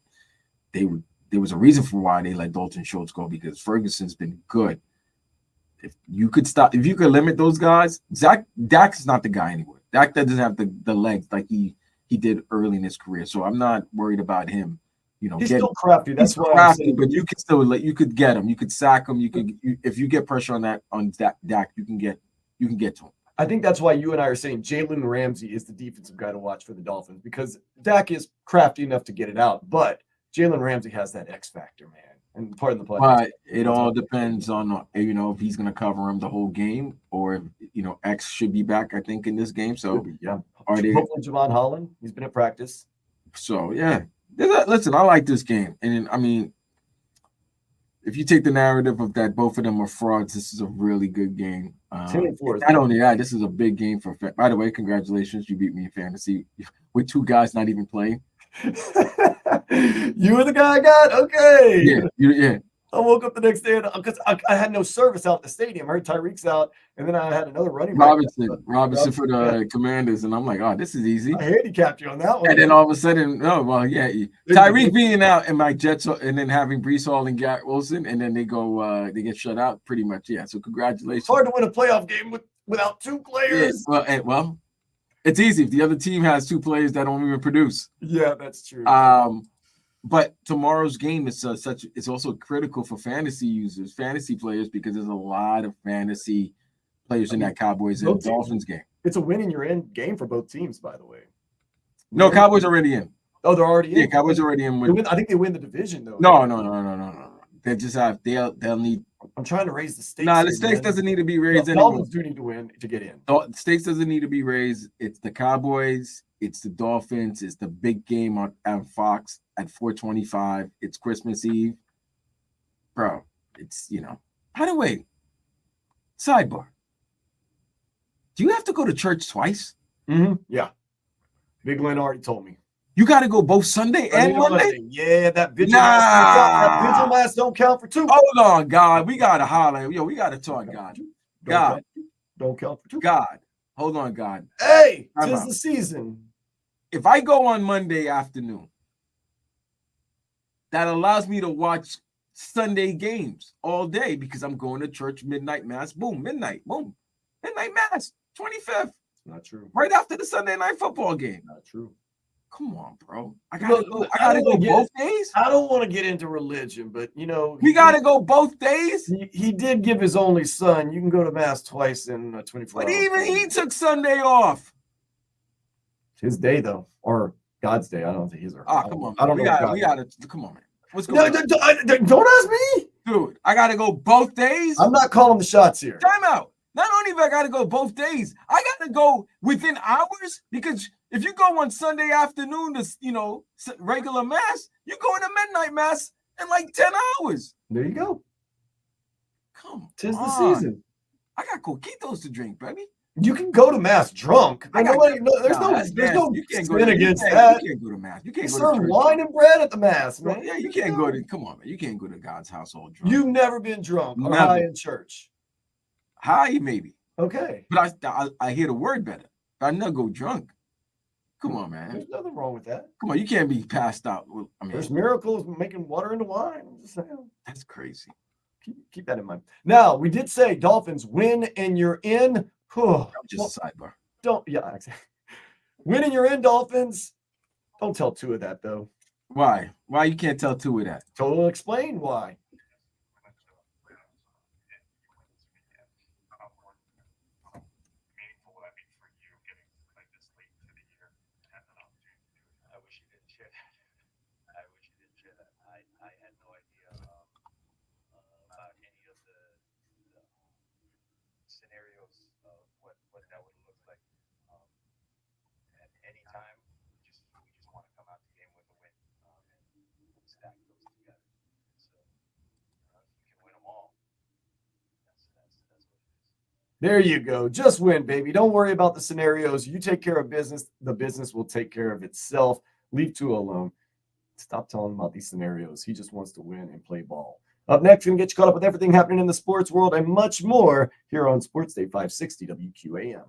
there was a reason for why they let Dalton Schultz go, because Ferguson's been good. If you could limit those guys, Dak's not the guy anymore. Dak doesn't have the legs like he did early in his career. So I'm not worried about him. He's still crafty. That's he's why crafty, but you can still you could get him. You could sack him. If you get pressure on Dak, you can get to him. I think that's why you and I are saying Jalen Ramsey is the defensive guy to watch for the Dolphins, because Dak is crafty enough to get it out, but Jalen Ramsey has that X factor, man. And pardon the pun. But it all depends on if he's going to cover him the whole game, or if X should be back. I think in this game. So yeah, are they? Hopefully Javon Holland. He's been at practice. So yeah, listen, I like this game, and I mean, if you take the narrative of that both of them are frauds, this is a really good game. Not only that, this is a big game for. By the way, congratulations, you beat me in fantasy with two guys not even playing. You were the guy I got? Okay. Yeah. I woke up the next day because I had no service out the stadium. I heard Tyreek's out, and then I had another running back. Robinson for the Commanders, and I'm like, oh, this is easy. I handicapped you on that one. And then all of a sudden, Tyreek being out and my Jets, and then having Breece Hall and Garrett Wilson, and then they get shut out pretty much. Yeah, so congratulations. It's hard to win a playoff game without two players. Yeah, well, it's easy if the other team has two players that don't even produce. Yeah, that's true. But tomorrow's game is it's also critical for fantasy players, because there's a lot of fantasy players in that Cowboys and Dolphins game. It's a win in your end game for both teams, by the way. No, Cowboys already in. Oh, they're already in. Yeah, Cowboys already in. I think they win the division though. No. They just have they'll need. I'm trying to raise the stakes. The stakes doesn't need to be raised anymore. anymore. Dolphins do need to win to get in. The stakes doesn't need to be raised. It's the Cowboys. It's the Dolphins. It's the big game on Fox at 4:25. It's Christmas Eve, bro. It's By the way, sidebar. Do you have to go to church twice? Mm-hmm. Yeah. Big Lynn already told me. You got to go both Sunday and Monday? Yeah, that vigil mass don't count for two. Hold on, God. We got to holler. We got to talk, God. God. Don't count for two. God. Hold on, God. Hey, 'tis the season. If I go on Monday afternoon, that allows me to watch Sunday games all day, because I'm going to church, midnight mass. Boom, midnight. Boom. Midnight mass, 25th. Not true. Right after the Sunday night football game. Not true. Come on, bro. I gotta go both days. I don't want to get into religion, but we gotta go both days. He did give his only son. You can go to mass twice in 24 But hours. even he took Sunday off. It's his day though, or God's day. I don't think he's. Come on. I don't know. We gotta. Come on, man. What's going on? Don't ask me, dude. I gotta go both days. I'm not calling the shots here. Time out. Not only do I gotta go both days, I gotta go within hours, because if you go on Sunday afternoon to regular mass, you're going to midnight mass in like 10 hours. There you go. Come 'Tis on. the season. I got coquitos to drink, baby. You can go to mass drunk. There's no sin against that. You can't go to mass. You can't they go serve to church. wine and bread at the mass, man. Yeah, you can't go to. Come on, man. You can't go to God's household drunk. You've never been drunk or Never. high in church. High, maybe. Okay. But I hear the word better. I never go drunk. Come on, man. There's nothing wrong with that. Come on, you can't be passed out. There's miracles making water into wine. I'm just saying. That's crazy. Keep that in mind. Now, we did say Dolphins win and you're in. Just a sidebar. Exactly. Win and you're in, Dolphins. Don't tell two of that though. Why? Why you can't tell two of that? Total explain why. There you go. Just win, baby. Don't worry about the scenarios. You take care of business. The business will take care of itself. Leave Tua alone. Stop telling him about these scenarios. He just wants to win and play ball. Up next, we're going to get you caught up with everything happening in the sports world and much more here on Sports Day 560 WQAM.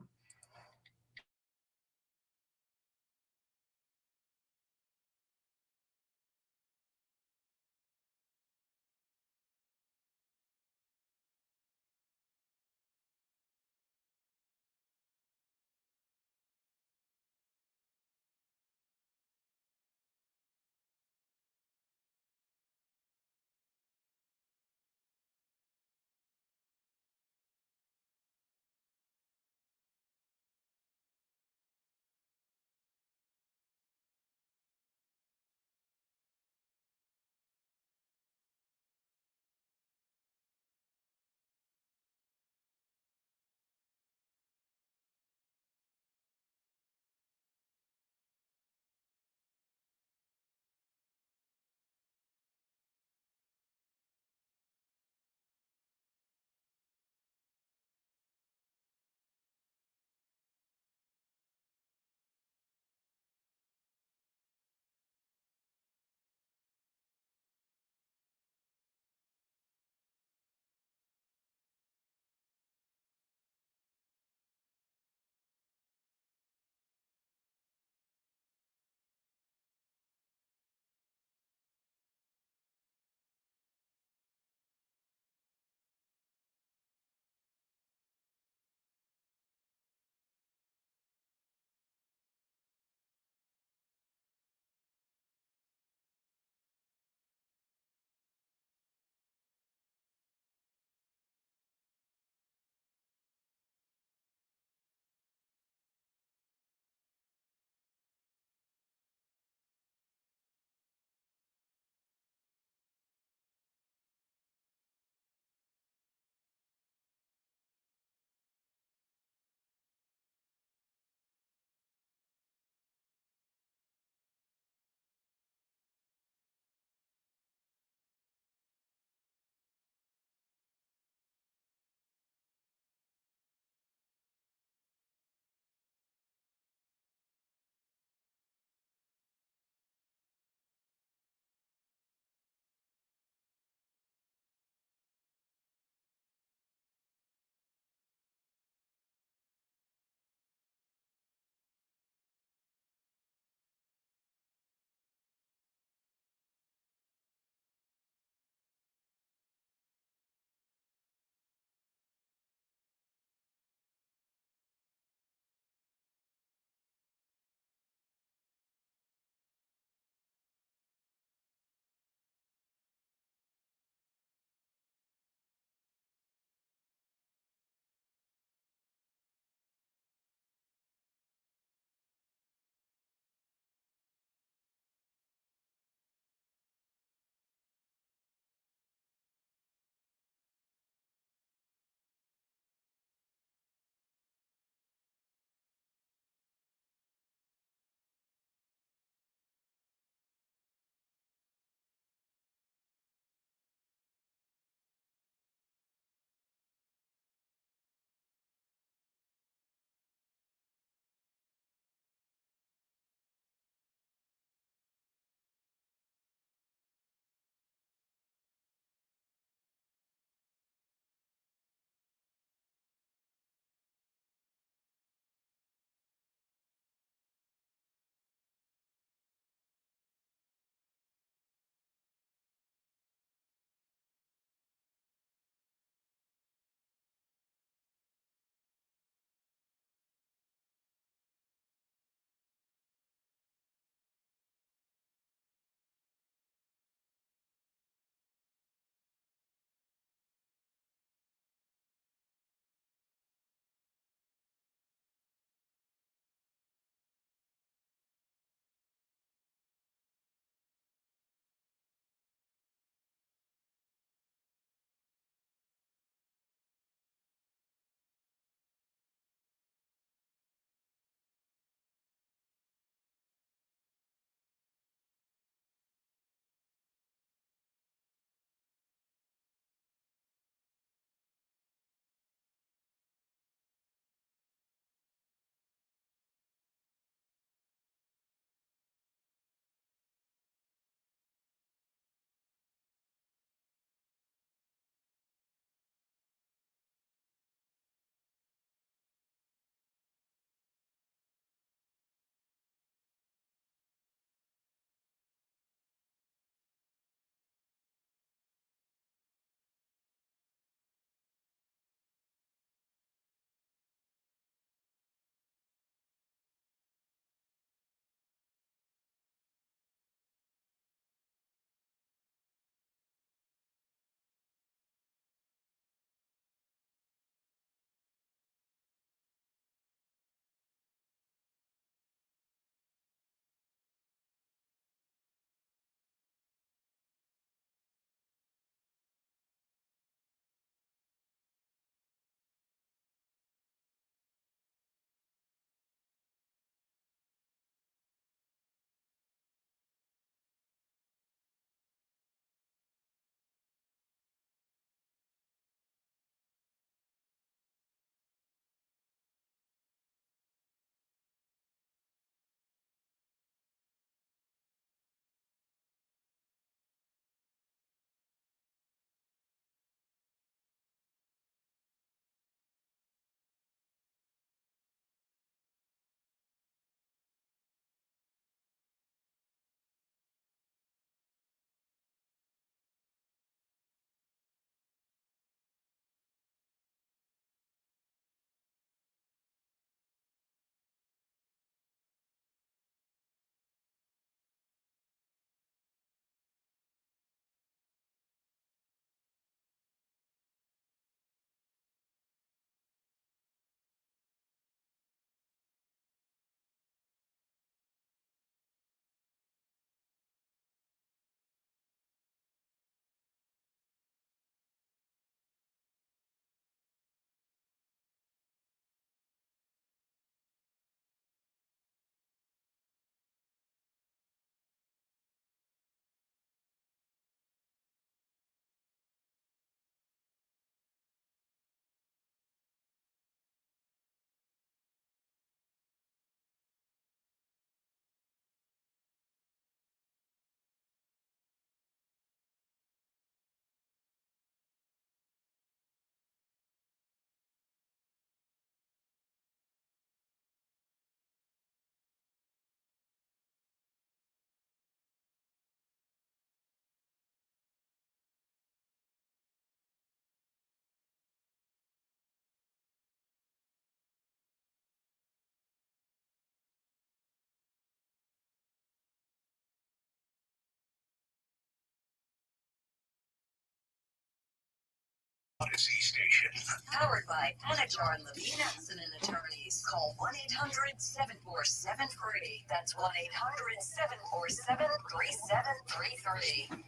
Powered by Anajar and Levine Nelson and Attorneys. Call 1-800-747-FREE. That's 1-800-747-3733.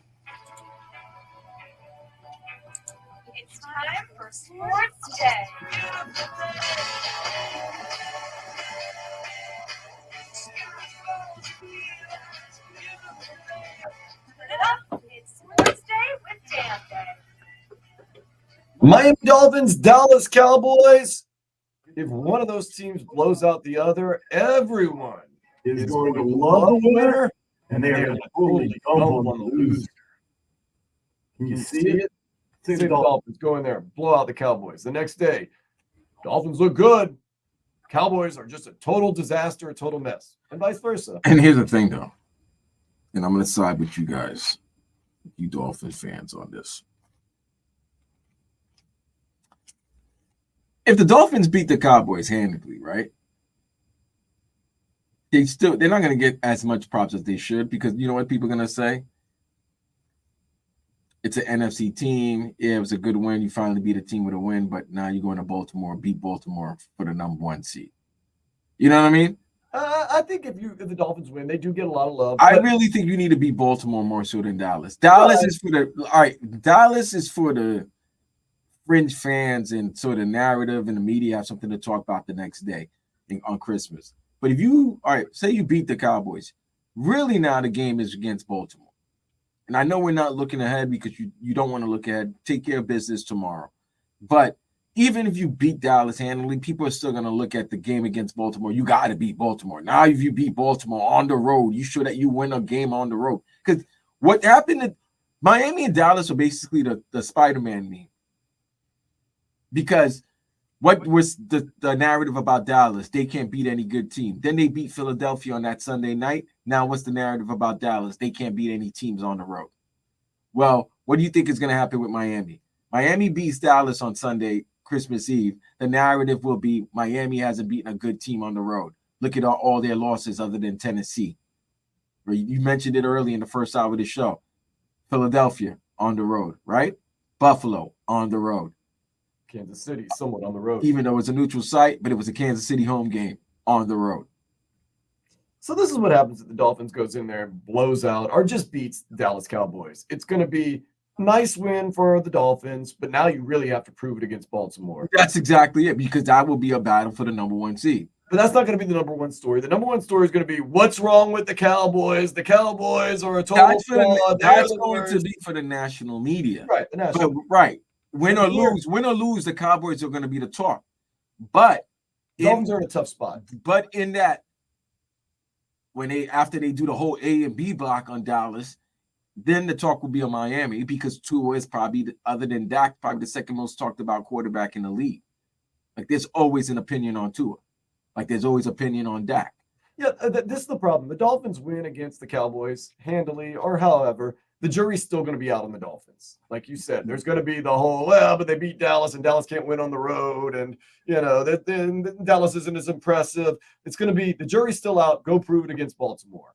It's time for Sports Day. Turn it up. It's Sports Day with Dan Day. Miami Dolphins, Dallas Cowboys. If one of those teams blows out the other, everyone Is going to love the winner, and they are going to totally dump on the loser. Can you see it? See the Dolphins go in there, blow out the Cowboys. The next day, Dolphins look good. Cowboys are just a total disaster, a total mess, and vice versa. And here's the thing, though, and I'm going to side with you guys, you Dolphins fans, on this. If the Dolphins beat the Cowboys handedly, right? They're not going to get as much props as they should, because you know what people are going to say? It's an NFC team. Yeah, it was a good win. You finally beat a team with a win, but now you're going to Baltimore, beat Baltimore for the number 1 seed. You know what I mean? I think if the Dolphins win, they do get a lot of love. I really think you need to beat Baltimore more so than Dallas. Dallas is for the fringe fans and sort of narrative, and the media have something to talk about the next day on Christmas. But if you, say you beat the Cowboys, really now the game is against Baltimore. And I know we're not looking ahead because you don't want to look ahead. Take care of business tomorrow. But even if you beat Dallas handily, people are still going to look at the game against Baltimore. You got to beat Baltimore. Now, if you beat Baltimore on the road, you show that you win a game on the road. Because what happened at Miami and Dallas are basically the Spider-Man meme. Because what was the narrative about Dallas? They can't beat any good team. Then they beat Philadelphia on that Sunday night. Now what's the narrative about Dallas? They can't beat any teams on the road. Well, what do you think is going to happen with Miami? Miami beats Dallas on Sunday, Christmas Eve. The narrative will be Miami hasn't beaten a good team on the road. Look at all their losses other than Tennessee. You mentioned it early in the first hour of the show. Philadelphia on the road, right? Buffalo on the road. Kansas City somewhat on the road. Even though it's a neutral site, but it was a Kansas City home game on the road. So this is what happens if the Dolphins goes in there and blows out or just beats the Dallas Cowboys. It's going to be a nice win for the Dolphins, but now you really have to prove it against Baltimore. That's exactly it, because that will be a battle for the number 1 seed. But that's not going to be the number 1 story. The number 1 story is going to be what's wrong with the Cowboys. The Cowboys are a total fraud. That's going to be for the national media. Right, the national media. Right. Win or lose, the Cowboys are going to be the talk. But Dolphins are in a tough spot. But in that, after they do the whole A and B block on Dallas, then the talk will be on Miami, because Tua is probably, other than Dak, probably the second most talked about quarterback in the league. Like, there's always an opinion on Tua. Like, there's always opinion on Dak. Yeah, this is the problem. The Dolphins win against the Cowboys handily, or however, the jury's still going to be out on the Dolphins. Like you said, there's going to be the whole, but they beat Dallas and Dallas can't win on the road. And, then Dallas isn't as impressive. It's going to be, the jury's still out. Go prove it against Baltimore.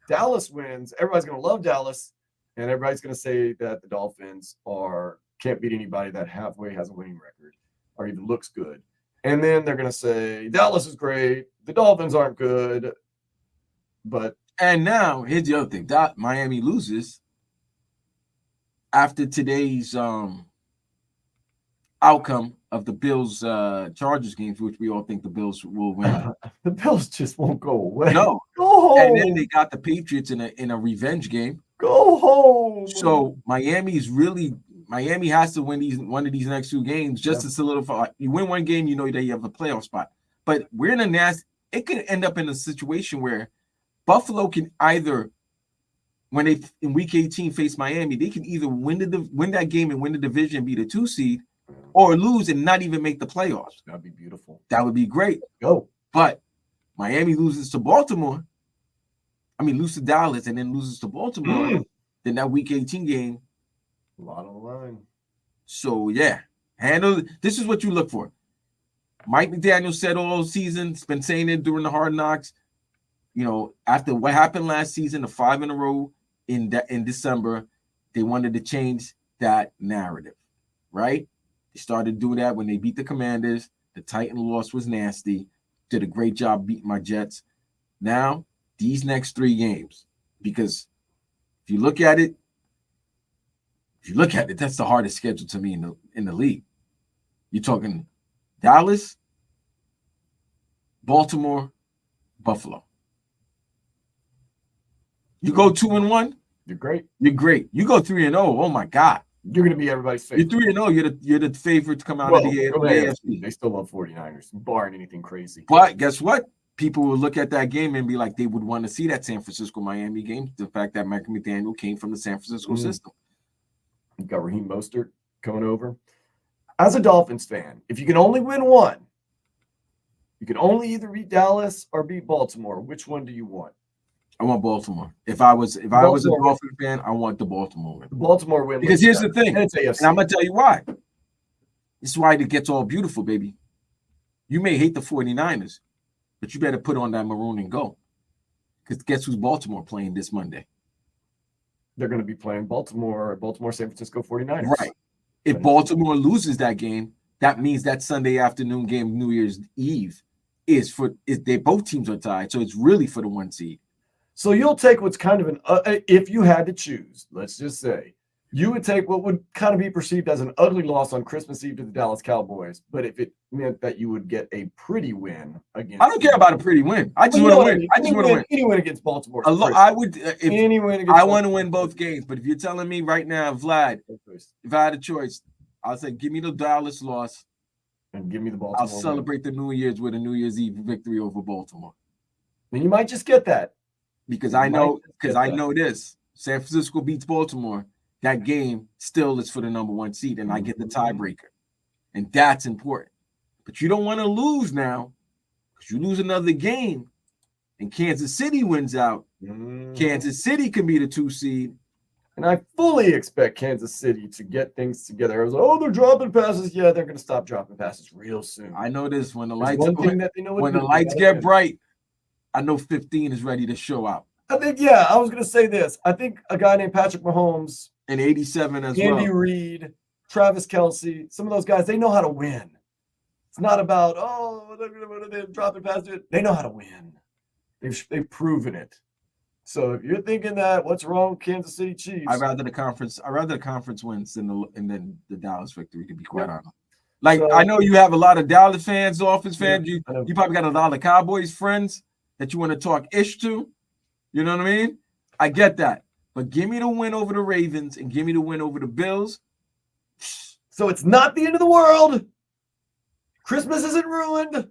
Dallas wins. Everybody's going to love Dallas. And everybody's going to say that the Dolphins can't beat anybody that halfway has a winning record or even looks good. And then they're going to say, Dallas is great. The Dolphins aren't good. And now, here's the other thing. Miami loses. After today's outcome of the Bills Chargers games, which we all think the Bills will win. The Bills just won't go away. No. Go home. And then they got the Patriots in a revenge game. Go home. So Miami has to win one of these next 2 games just to solidify. You win one game, you know that you have a playoff spot. But we're in it could end up in a situation where Buffalo can either, when they in week 18 face Miami, they can either win that game and win the division and be the 2 seed, or lose and not even make the playoffs. That'd be beautiful. That would be great. Go. But Miami loses to Baltimore. Loses to Dallas and then loses to Baltimore. Then that week 18 game. A lot on the line. So yeah, this is what you look for. Mike McDaniel said all season, he's been saying it during the Hard Knocks. After what happened last season, the 5 in a row in December, they wanted to change that narrative, right? They started to do that when they beat the Commanders. The Titan loss was nasty. Did a great job beating my Jets. Now, these next 3 games, because if you look at it, that's the hardest schedule to me in the league. You're talking Dallas, Baltimore, Buffalo. You go 2-1, You're great. you're great. You go 3-0, oh my God. You're going to be everybody's favorite. You're 3-0, you're the favorite to come out Well, of the from AFC. They still love 49ers, barring anything crazy. But guess what? People will look at that game and be like, they would want to see that San Francisco-Miami game. The fact that Mike McDaniel came from the San Francisco system. You've got Raheem Mostert coming over. As a Dolphins fan, if you can only win one, you can only either beat Dallas or beat Baltimore. Which one do you want? I want Baltimore. If I was a Dolphin fan, I want the Baltimore win. The Baltimore win. Because here's the thing, and it's AFC. and I'm gonna tell you why. This is why it gets all beautiful, baby. You may hate the 49ers, but you better put on that maroon and go. Because guess who's Baltimore playing this Monday? They're going to be playing Baltimore, San Francisco 49ers. Right. If Baltimore loses that game, that means that Sunday afternoon game, New Year's Eve, they both teams are tied. So it's really for the 1 seed. So you'll take what's kind of if you had to choose, let's just say, you would take what would kind of be perceived as an ugly loss on Christmas Eve to the Dallas Cowboys, but if it meant that you would get a pretty win against, I don't care about a pretty win. I just want to win. I just want to win. Any win against Baltimore. I would. Any win against I want to win both games, but if you're telling me right now, Vlad, if I had a choice, I'll say give me the Dallas loss and give me the Baltimore. I'll celebrate the New Year's with a New Year's Eve victory over Baltimore. And you might just get that. Because I know this. San Francisco beats Baltimore. That game still is for the number 1 seed, and I get the tiebreaker. And that's important. But you don't want to lose now, because you lose another game, and Kansas City wins out. Kansas City can be the 2 seed. And I fully expect Kansas City to get things together. I was like, oh, they're dropping passes. Yeah, they're going to stop dropping passes real soon. I know this. When the lights lights get bright, I know 15 is ready to show out. I think, I was going to say this. I think a guy named Patrick Mahomes. And 87 as well. Andy Reid, Travis Kelce, some of those guys, they know how to win. It's not about, they're dropping passes. They know how to win. They've proven it. So if you're thinking that, what's wrong with Kansas City Chiefs? I'd rather the conference wins than the Dallas victory, to be quite honest. Like, I know you have a lot of Dallas fans, Dolphins fans. You probably got a lot of Cowboys friends that you want to talk ish to. You know what I mean? I get that. But give me the win over the Ravens and give me the win over the Bills. So it's not the end of the world. Christmas isn't ruined.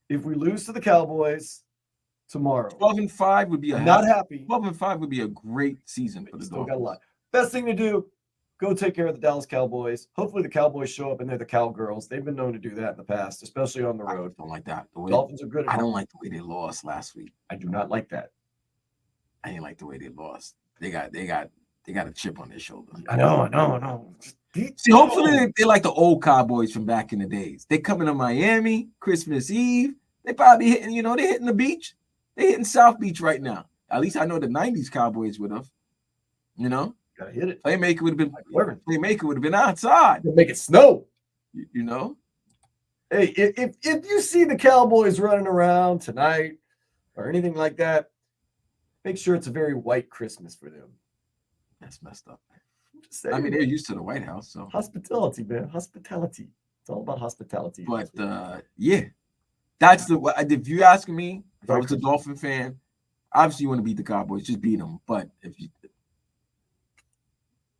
If we lose to the Cowboys tomorrow. 12-5 would be not happy. 12-5 would be a great season for the Still Dolphins. got a lot. Best thing to do, go take care of the Dallas Cowboys. Hopefully the Cowboys show up and they're the Cowgirls. They've been known to do that in the past, especially on the road. I don't like that. Dolphins are good at I don't like the way they lost last week. I do not like that. I didn't like the way they lost. They got a chip on their shoulder. I know. See, hopefully they're like the old Cowboys from back in the days. They coming to Miami Christmas Eve. They probably hitting, they're hitting the beach. They hitting South Beach right now. At least I know the 90s Cowboys would have. Gotta hit it. Playmaker would have been outside. Make it snow. Hey, if you see the Cowboys running around tonight or anything like that, make sure it's a very white Christmas for them. That's messed up. I mean, they're used to the White House, so hospitality, man. Hospitality. It's all about hospitality. But that's if you ask me, if I was a Dolphin fan, obviously you want to beat the Cowboys, just beat them. But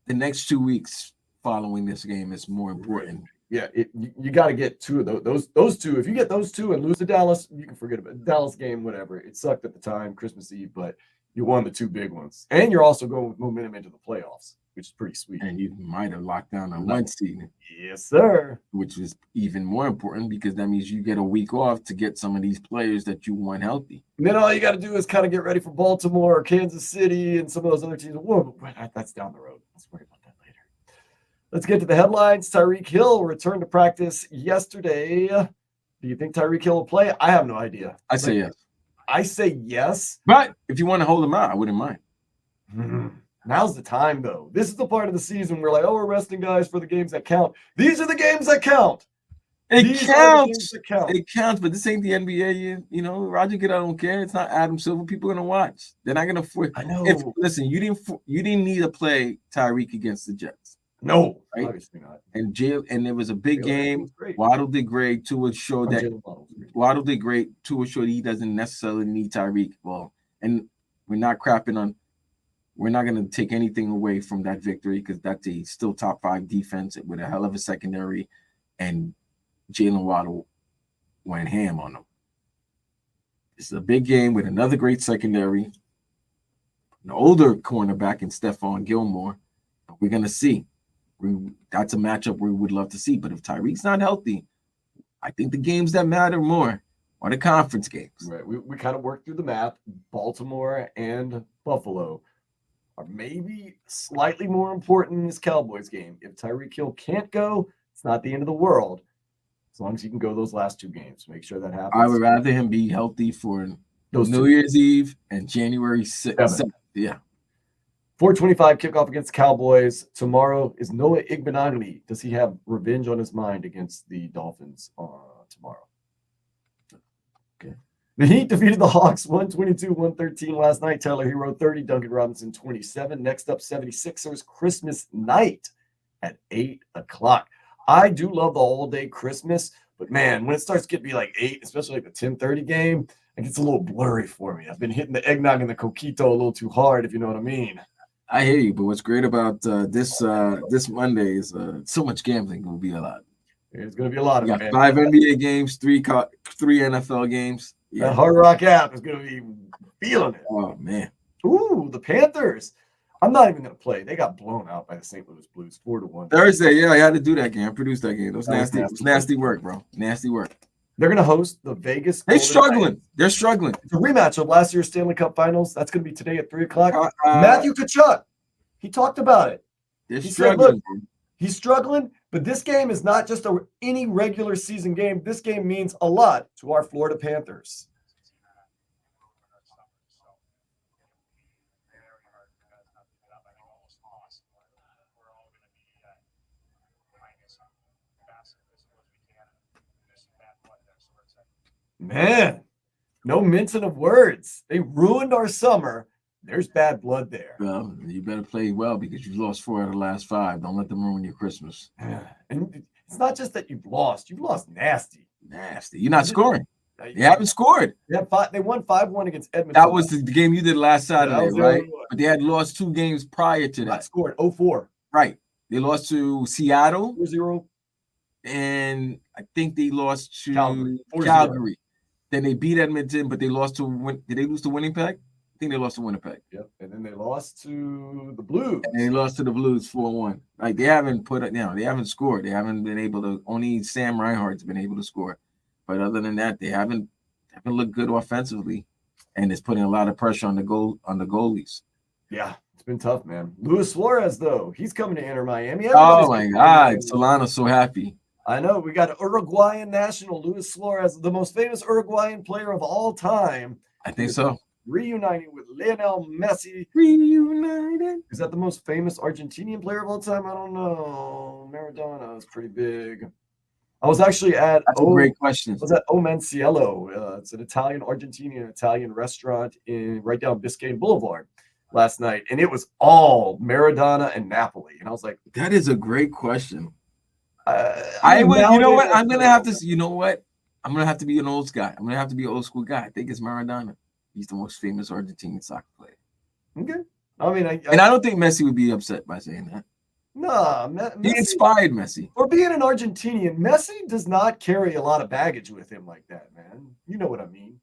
the next 2 weeks following this game is more important. Yeah, you got to get 2 of those 2. If you get those 2 and lose to Dallas, you can forget about it. Dallas game, whatever. It sucked at the time, Christmas Eve, but you won the 2 big ones. And you're also going with momentum into the playoffs, which is pretty sweet. And you might have locked down a 1 seed. Yes, sir. Which is even more important because that means you get a week off to get some of these players that you want healthy. And then all you got to do is kind of get ready for Baltimore or Kansas City and some of those other teams. Whoa, that's down the road. Let's worry about that later. Let's get to the headlines. Tyreek Hill returned to practice yesterday. Do you think Tyreek Hill will play? I have no idea. I say yes. I say yes. But if you want to hold him out, I wouldn't mind. Now's the time, though. This is the part of the season where, like, oh, we're resting guys for the games that count. These are the games that count. It counts. It counts, but this ain't the NBA. You know, Roger Goodell don't care. It's not Adam Silver. People are gonna watch. They're not gonna. I know. Listen, you didn't need to play Tyreek against the Jets. No, right? Obviously not. And there was a big game. Waddle did great. Tua showed that. Waddle did great. Tua showed he doesn't necessarily need Tyreek. Well, and we're not crapping on. We're not going to take anything away from that victory because that's a still top 5 defense with a hell of a secondary, and Jalen Waddle went ham on them. It's a big game with another great secondary, an older cornerback in Stephon Gilmore. We're going to see. That's a matchup we would love to see. But if Tyreek's not healthy, I think the games that matter more are the conference games. Right. We kind of worked through the math. Baltimore and Buffalo are maybe slightly more important in this Cowboys game. If Tyreek Hill can't go, it's not the end of the world. As long as he can go those last 2 games, make sure that happens. I would rather him be healthy for those New Year's Eve and January 6th. Yeah. 4:25 kickoff against Cowboys. Tomorrow is Noah Igbenogany. Does he have revenge on his mind against the Dolphins tomorrow? Okay. The Heat defeated the Hawks 122-113 last night. Tyler Herro 30, Duncan Robinson 27. Next up, 76ers Christmas night at 8 o'clock. I do love the all-day Christmas, but man, when it starts to get to be like 8, especially like the 10:30 game, it gets a little blurry for me. I've been hitting the eggnog and the coquito a little too hard, if you know what I mean. I hear you, but what's great about this Monday is so much gambling will be a lot. There's going to be a lot of it. 5 NBA games, 3 NFL games. Yeah. That Hard Rock app is going to be feeling it. Oh, man. Ooh, the Panthers. I'm not even going to play. They got blown out by the St. Louis Blues 4-1. Thursday, yeah, I had to do that game. I produced that game. It was nasty. It was nasty work, bro. Nasty work. They're going to host the Vegas. They're struggling. They're struggling. It's a rematch of last year's Stanley Cup Finals. That's going to be today at 3 o'clock. Matthew Tkuchuk, he talked about it. They're struggling. Said, look, he's struggling, but this game is not just any regular season game. This game means a lot to our Florida Panthers. Man, no mincing of words. They ruined our summer. There's bad blood there. Well, you better play well because you've lost 4 out of the last 5. Don't let them ruin your Christmas. And it's not just that you've lost nasty. Nasty. You're not scoring. They haven't scored. They won 5-1 against Edmonton. That was the game you did last Saturday, right? But they had lost 2 games prior to that. Not scored 0-4. Right. They lost to Seattle. 4-0. And I think they lost to Calgary. Then they beat Edmonton, but they lost to did they lose to Winnipeg? I think they lost to Winnipeg. Yep. And then they lost to the Blues. And they lost to the Blues 4-1. Like they haven't put it down. They haven't scored. They haven't been able to. Only Sam Reinhart's been able to score. But other than that, they haven't looked good offensively. And it's putting a lot of pressure on the goalies. Yeah, it's been tough, man. Luis Suarez, though, he's coming to Inter Miami. Oh my God. Solano's so happy. I know. We got Uruguayan national Luis Suarez, the most famous Uruguayan player of all time. I think so. Reuniting with Lionel Messi. Reunited. Is that the most famous Argentinian player of all time? I don't know. Maradona is pretty big. I was actually at That's a great question. I was at O Manciello. It's an Argentinian restaurant right down Biscayne Boulevard last night, and it was all Maradona and Napoli. And I was like, that is a great question. You know what? I'm gonna have to be an old guy. I'm gonna have to be an old school guy. I think it's Maradona. He's the most famous Argentinian soccer player. Okay. I mean, I don't think Messi would be upset by saying that. Nah, he inspired Messi. For being an Argentinian, Messi does not carry a lot of baggage with him like that, man. You know what I mean.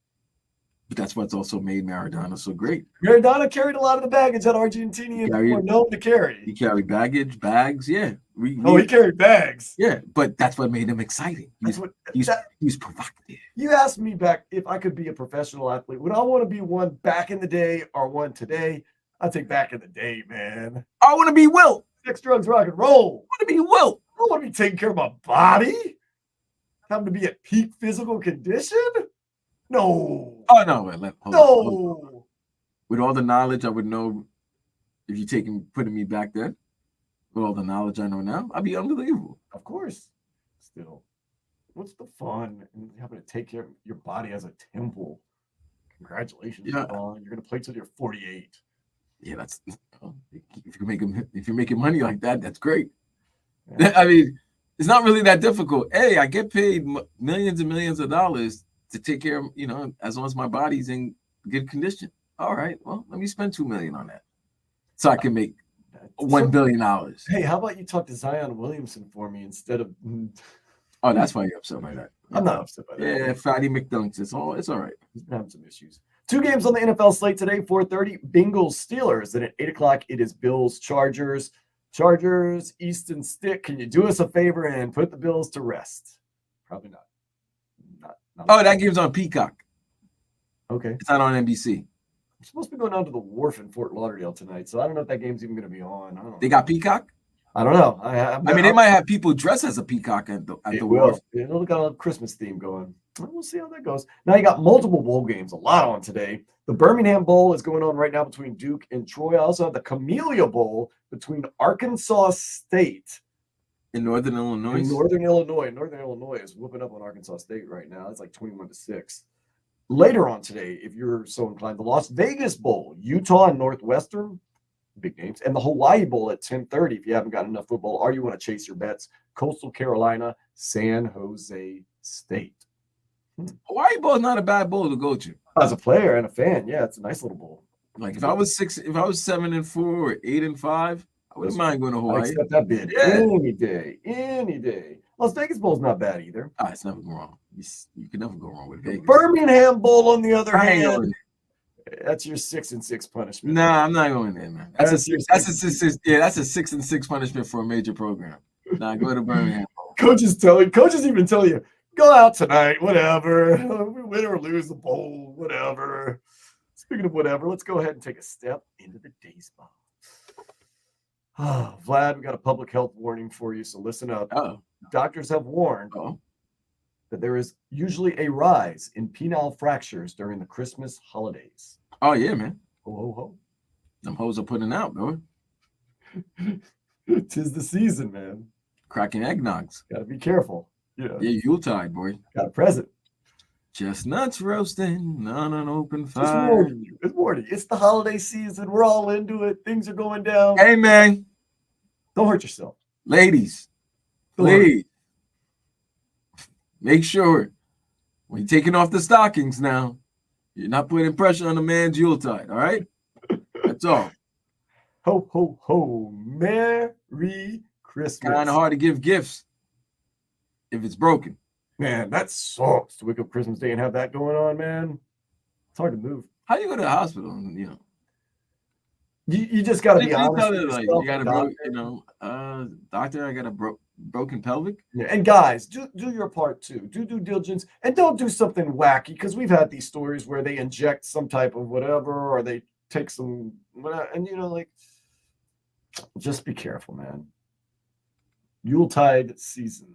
But that's what's also made Maradona so great. Maradona carried a lot of the baggage that Argentinians were known to carry. He carried bags, yeah. He carried bags. Yeah, but that's what made him exciting. He's provocative. You asked me back if I could be a professional athlete. Would I want to be one back in the day or one today? I'd take back in the day, man. I want to be Wilt. Sex, drugs, rock and roll. I want to be Wilt. I don't want to be taking care of my body. Having to be at peak physical condition? No. Oh, no. Hold on. No. With all the knowledge I would know if you putting me back then with all the knowledge I know now, I'd be unbelievable. Of course. Still, what's the fun in having to take care of your body as a temple? Congratulations, Yeah. Vaughn. You're gonna play till you're 48. Yeah, that's if you're making money like that, that's great. I mean, it's not really that difficult. Hey, I get paid millions and millions of dollars to take care of, as long as my body's in good condition. All right, well, let me spend $2 million on that, so I can make $1 billion. Hey, how about you talk to Zion Williamson for me instead of? Oh, that's why you're upset by that. I'm not upset by that. Yeah, Fatty McDunks. It's all right. He's been having some issues. 2 games on the NFL slate today, 4:30, Bengals, Steelers. Then at 8 o'clock, it is Bills, Chargers. Chargers, Easton Stick. Can you do us a favor and put the Bills to rest? Probably not. Oh, that game's on Peacock. Okay. It's not on NBC. I'm supposed to be going down to the Wharf in Fort Lauderdale tonight, so I don't know if that game's even going to be on. I don't know. They got Peacock? I don't know. They might have people dressed as a peacock at the Wharf. It'll got a Christmas theme going. We'll see how that goes. Now you got multiple bowl games, a lot on today. The Birmingham Bowl is going on right now between Duke and Troy. I also have the Camellia Bowl between Arkansas State in Northern Illinois. Northern Illinois is whooping up on Arkansas State right now. It's like 21-6. Later on today, if you're so inclined, the Las Vegas Bowl, Utah and Northwestern, big names, and the Hawaii Bowl at 10:30. If you haven't got enough football, or you want to chase your bets, Coastal Carolina, San Jose State. Hawaii Bowl is not a bad bowl to go to. As a player and a fan, yeah, it's a nice little bowl. Like if I was 7-4 or 8-5, I wouldn't mind going to Hawaii. I accept that bid any day. Las Vegas Bowl's not bad either. It's never go wrong. You can never go wrong with Vegas. Birmingham Bowl, on the other hand, that's your 6-6 punishment. Nah, I'm not going there, man. That's a 6-6 punishment for a major program. Nah, go to Birmingham Bowl. Coaches even tell you, go out tonight, whatever. We win or lose the bowl, whatever. Speaking of whatever, let's go ahead and take a step into the day's bomb. Vlad, we got a public health warning for you, so listen up. Doctors have warned that there is usually a rise in penile fractures during the Christmas holidays. Oh, yeah, man. Ho, ho, ho. Them hoes are putting out, bro. 'Tis the season, man. Cracking eggnogs. Got to be careful. Yeah, Yuletide, boy. Got a present. Chestnuts roasting on an open fire. It's morning. It's the holiday season. We're all into it. Things are going down. Hey, man. Don't hurt yourself. Ladies, please. Make sure when you're taking off the stockings now, you're not putting pressure on the man's Yuletide, all right? That's all. Ho, ho, ho. Merry Christmas. Kind of hard to give gifts if it's broken. Man, that sucks to wake up Christmas Day and have that going on, man. It's hard to move. How do you go to the hospital? You just got to be honest with like, yourself, you got a doctor, I got a broken pelvic. Yeah, and guys, do your part too. Do due diligence and don't do something wacky, because we've had these stories where they inject some type of whatever, or they take some whatever, and just be careful, man. Yuletide season.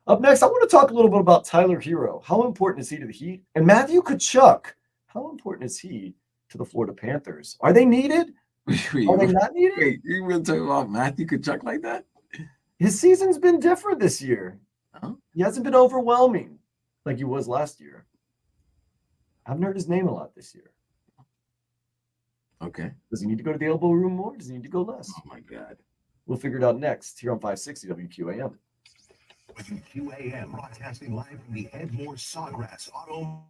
Up next, I want to talk a little bit about Tyler Herro. How important is he to the Heat? And Matthew Tkuchuk. How important is he to the Florida Panthers? Are they needed? Are they not needed? Wait, you really talking about Matthew Tkuchuk like that? His season's been different this year. Huh? He hasn't been overwhelming like he was last year. I haven't heard his name a lot this year. Okay. Does he need to go to the elbow room more? Does he need to go less? Oh, my God. We'll figure it out next here on 560 WQAM. WQAM, broadcasting live from the Ed Moore Sawgrass Auto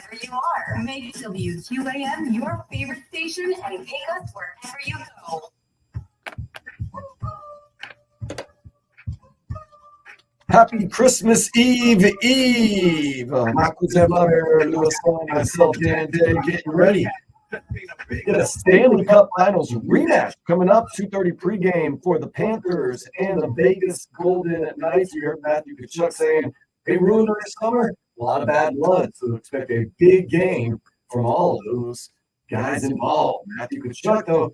wherever you are. Make WQAM your favorite station and take us wherever you go. Happy Christmas Eve. Marcus Emler, Lewis Vaughn, myself, Dan Day, getting ready. Get a Stanley Cup Finals rematch coming up, 2:30 pregame for the Panthers and the Vegas Golden Knights. You heard Matthew Tkuchuk saying they ruined our summer. A lot of bad blood, so expect a big game from all of those guys involved. Matthew Tkuchuk, though,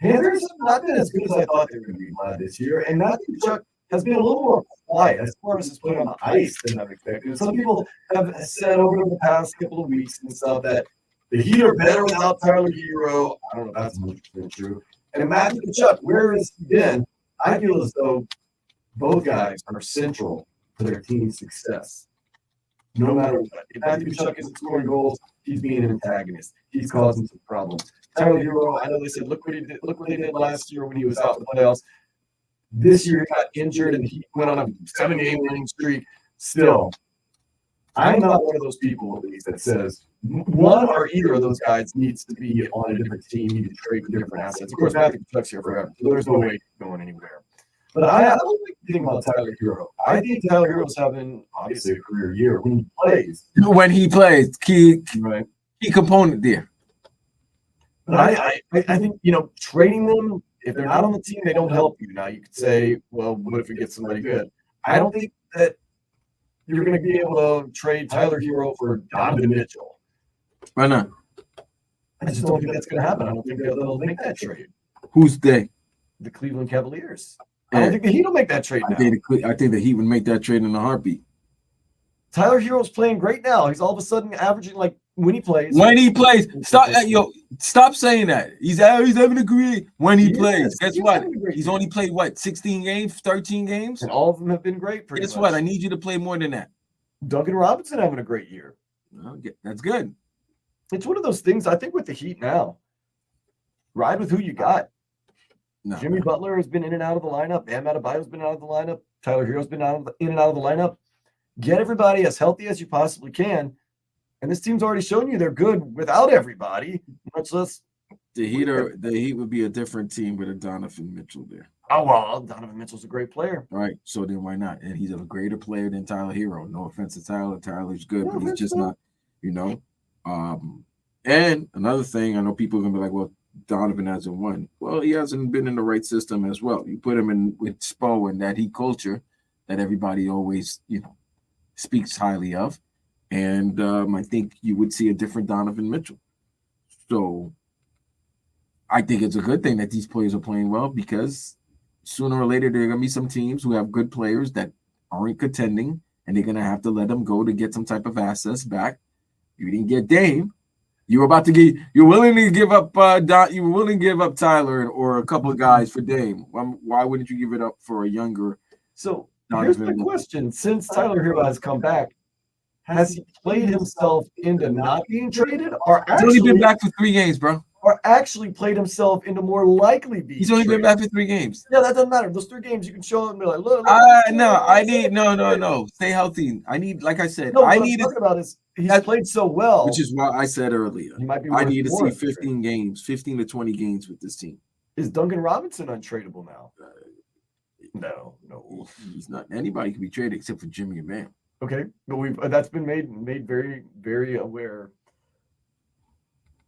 Panthers have not been as good as I thought they were going to be this year, and Matthew Tkuchuk has been a little more quiet as far as his play on the ice than I've expected. Some people have said over the past couple of weeks and stuff that the Heat are better without Tyler Herro. I don't know if that's 100% true. And Matthew Tkuchuk, where has he been? I feel as though both guys are central to their team's success. No matter what. If Matthew Tkuchuk isn't scoring goals, he's being an antagonist. He's causing some problems. Tyler Herro, I know they said, look what they did last year when he was out in the playoffs. This year he got injured and he went on a 7-game winning streak. Still, I'm not one of those people at least that says one or either of those guys needs to be on a different team, need to trade for different assets. Of course, Matthew Tkuchuk's here forever, so there's no way he's going anywhere. But I don't like to think about Tyler Herro. I think Tyler Herro's having obviously a career year when he plays. When he plays, key component there. But I think, trading them, if they're not on the team, they don't help you. Now, you could say, well, what if we get somebody good? I don't think that you're going to be able to trade Tyler Herro for Donovan Mitchell. Why not? I just don't think that's going to happen. I don't think they'll make that trade. Who's they? The Cleveland Cavaliers. I don't think the Heat will make that trade now. I think the Heat would make that trade in a heartbeat. Tyler Herro's playing great now. He's all of a sudden averaging when he plays. Stop saying that. He's having a career when he plays. Guess what? He's only played 16 games, 13 games, and all of them have been great. Guess what? I need you to play more than that. Duncan Robinson having a great year. That's good. It's one of those things. I think with the Heat now, ride with who you got. No. Jimmy Butler has been in and out of the lineup. Bam Adebayo's been out of the lineup. Tyler Herro's been in and out of the lineup. Get everybody as healthy as you possibly can. And this team's already shown you they're good without everybody. Much less the Heat would be a different team with a Donovan Mitchell there. Oh well, Donovan Mitchell's a great player. Right. So then why not? And he's a greater player than Tyler Herro. No offense to Tyler. Tyler's good, but he's just not, And another thing, I know people are gonna be like, well, Donovan hasn't won. Well, he hasn't been in the right system as well. You put him in with Spo and that Heat culture that everybody always, speaks highly of. And I think you would see a different Donovan Mitchell. So I think it's a good thing that these players are playing well because sooner or later there are going to be some teams who have good players that aren't contending, and they're going to have to let them go to get some type of assets back. You didn't get Dame. You're willing to give up Tyler or a couple of guys for Dame. Why wouldn't you give it up for a younger? So here's my question: since Tyler Herro has come back, has he played himself into not being traded, or he's only been back for 3 games, bro? Or actually played himself into more likely being? He's only been back for 3 games. Yeah, that doesn't matter. Those 3 games you can show him and be like, look. No. Stay healthy. I need, like I said, he's played so well, which is what I said earlier. I need to see 15 to 20 games with this team. Is Duncan Robinson untradeable now? No, he's not. Anybody can be traded except for Jimmy and Bam. Okay, but that's been made very, very aware.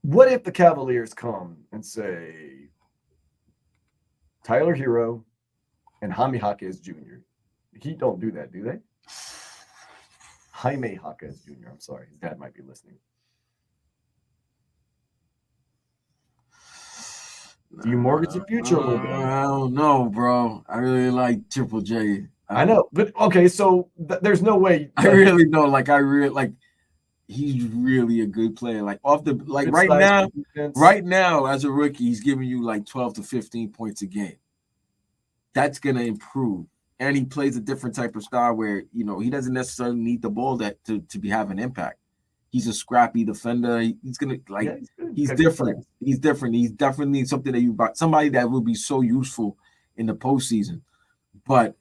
What if the Cavaliers come and say Tyler Herro and Jaime Jaquez Jr.? The Heat don't do that, do they? Jaime Jaquez Jr. I'm sorry, his dad might be listening. Do you mortgage the future a little bit? I don't know, bro. I really like Triple J. I know, but okay, so there's no way. I really know, he's really a good player. Right now, as a rookie, he's giving you 12 to 15 points a game. That's gonna improve, and he plays a different type of style where he doesn't necessarily need the ball to be having impact. He's a scrappy defender. He's gonna he's different. He's different. He's definitely somebody that will be so useful in the postseason, but.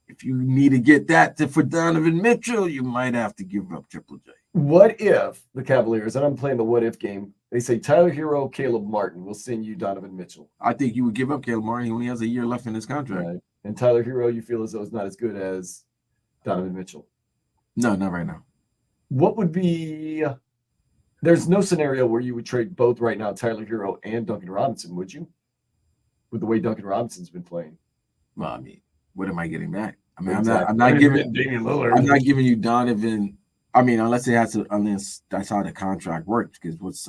If you need to get that for Donovan Mitchell, you might have to give up Triple J. What if the Cavaliers, and I'm playing the what if game, they say Tyler Herro, Caleb Martin, we'll send you Donovan Mitchell. I think you would give up Caleb Martin. He only has a year left in his contract. Right. And Tyler Herro, you feel as though it's not as good as Donovan Mitchell. No, not right now. What would be there's no scenario where you would trade both right now, Tyler Herro and Duncan Robinson, would you? With the way Duncan Robinson's been playing. Well, I mean, what am I getting back? I mean, Exactly. I'm not giving Damian Lillard. I'm not giving you Donovan. I mean, unless that's how the contract works. Because what's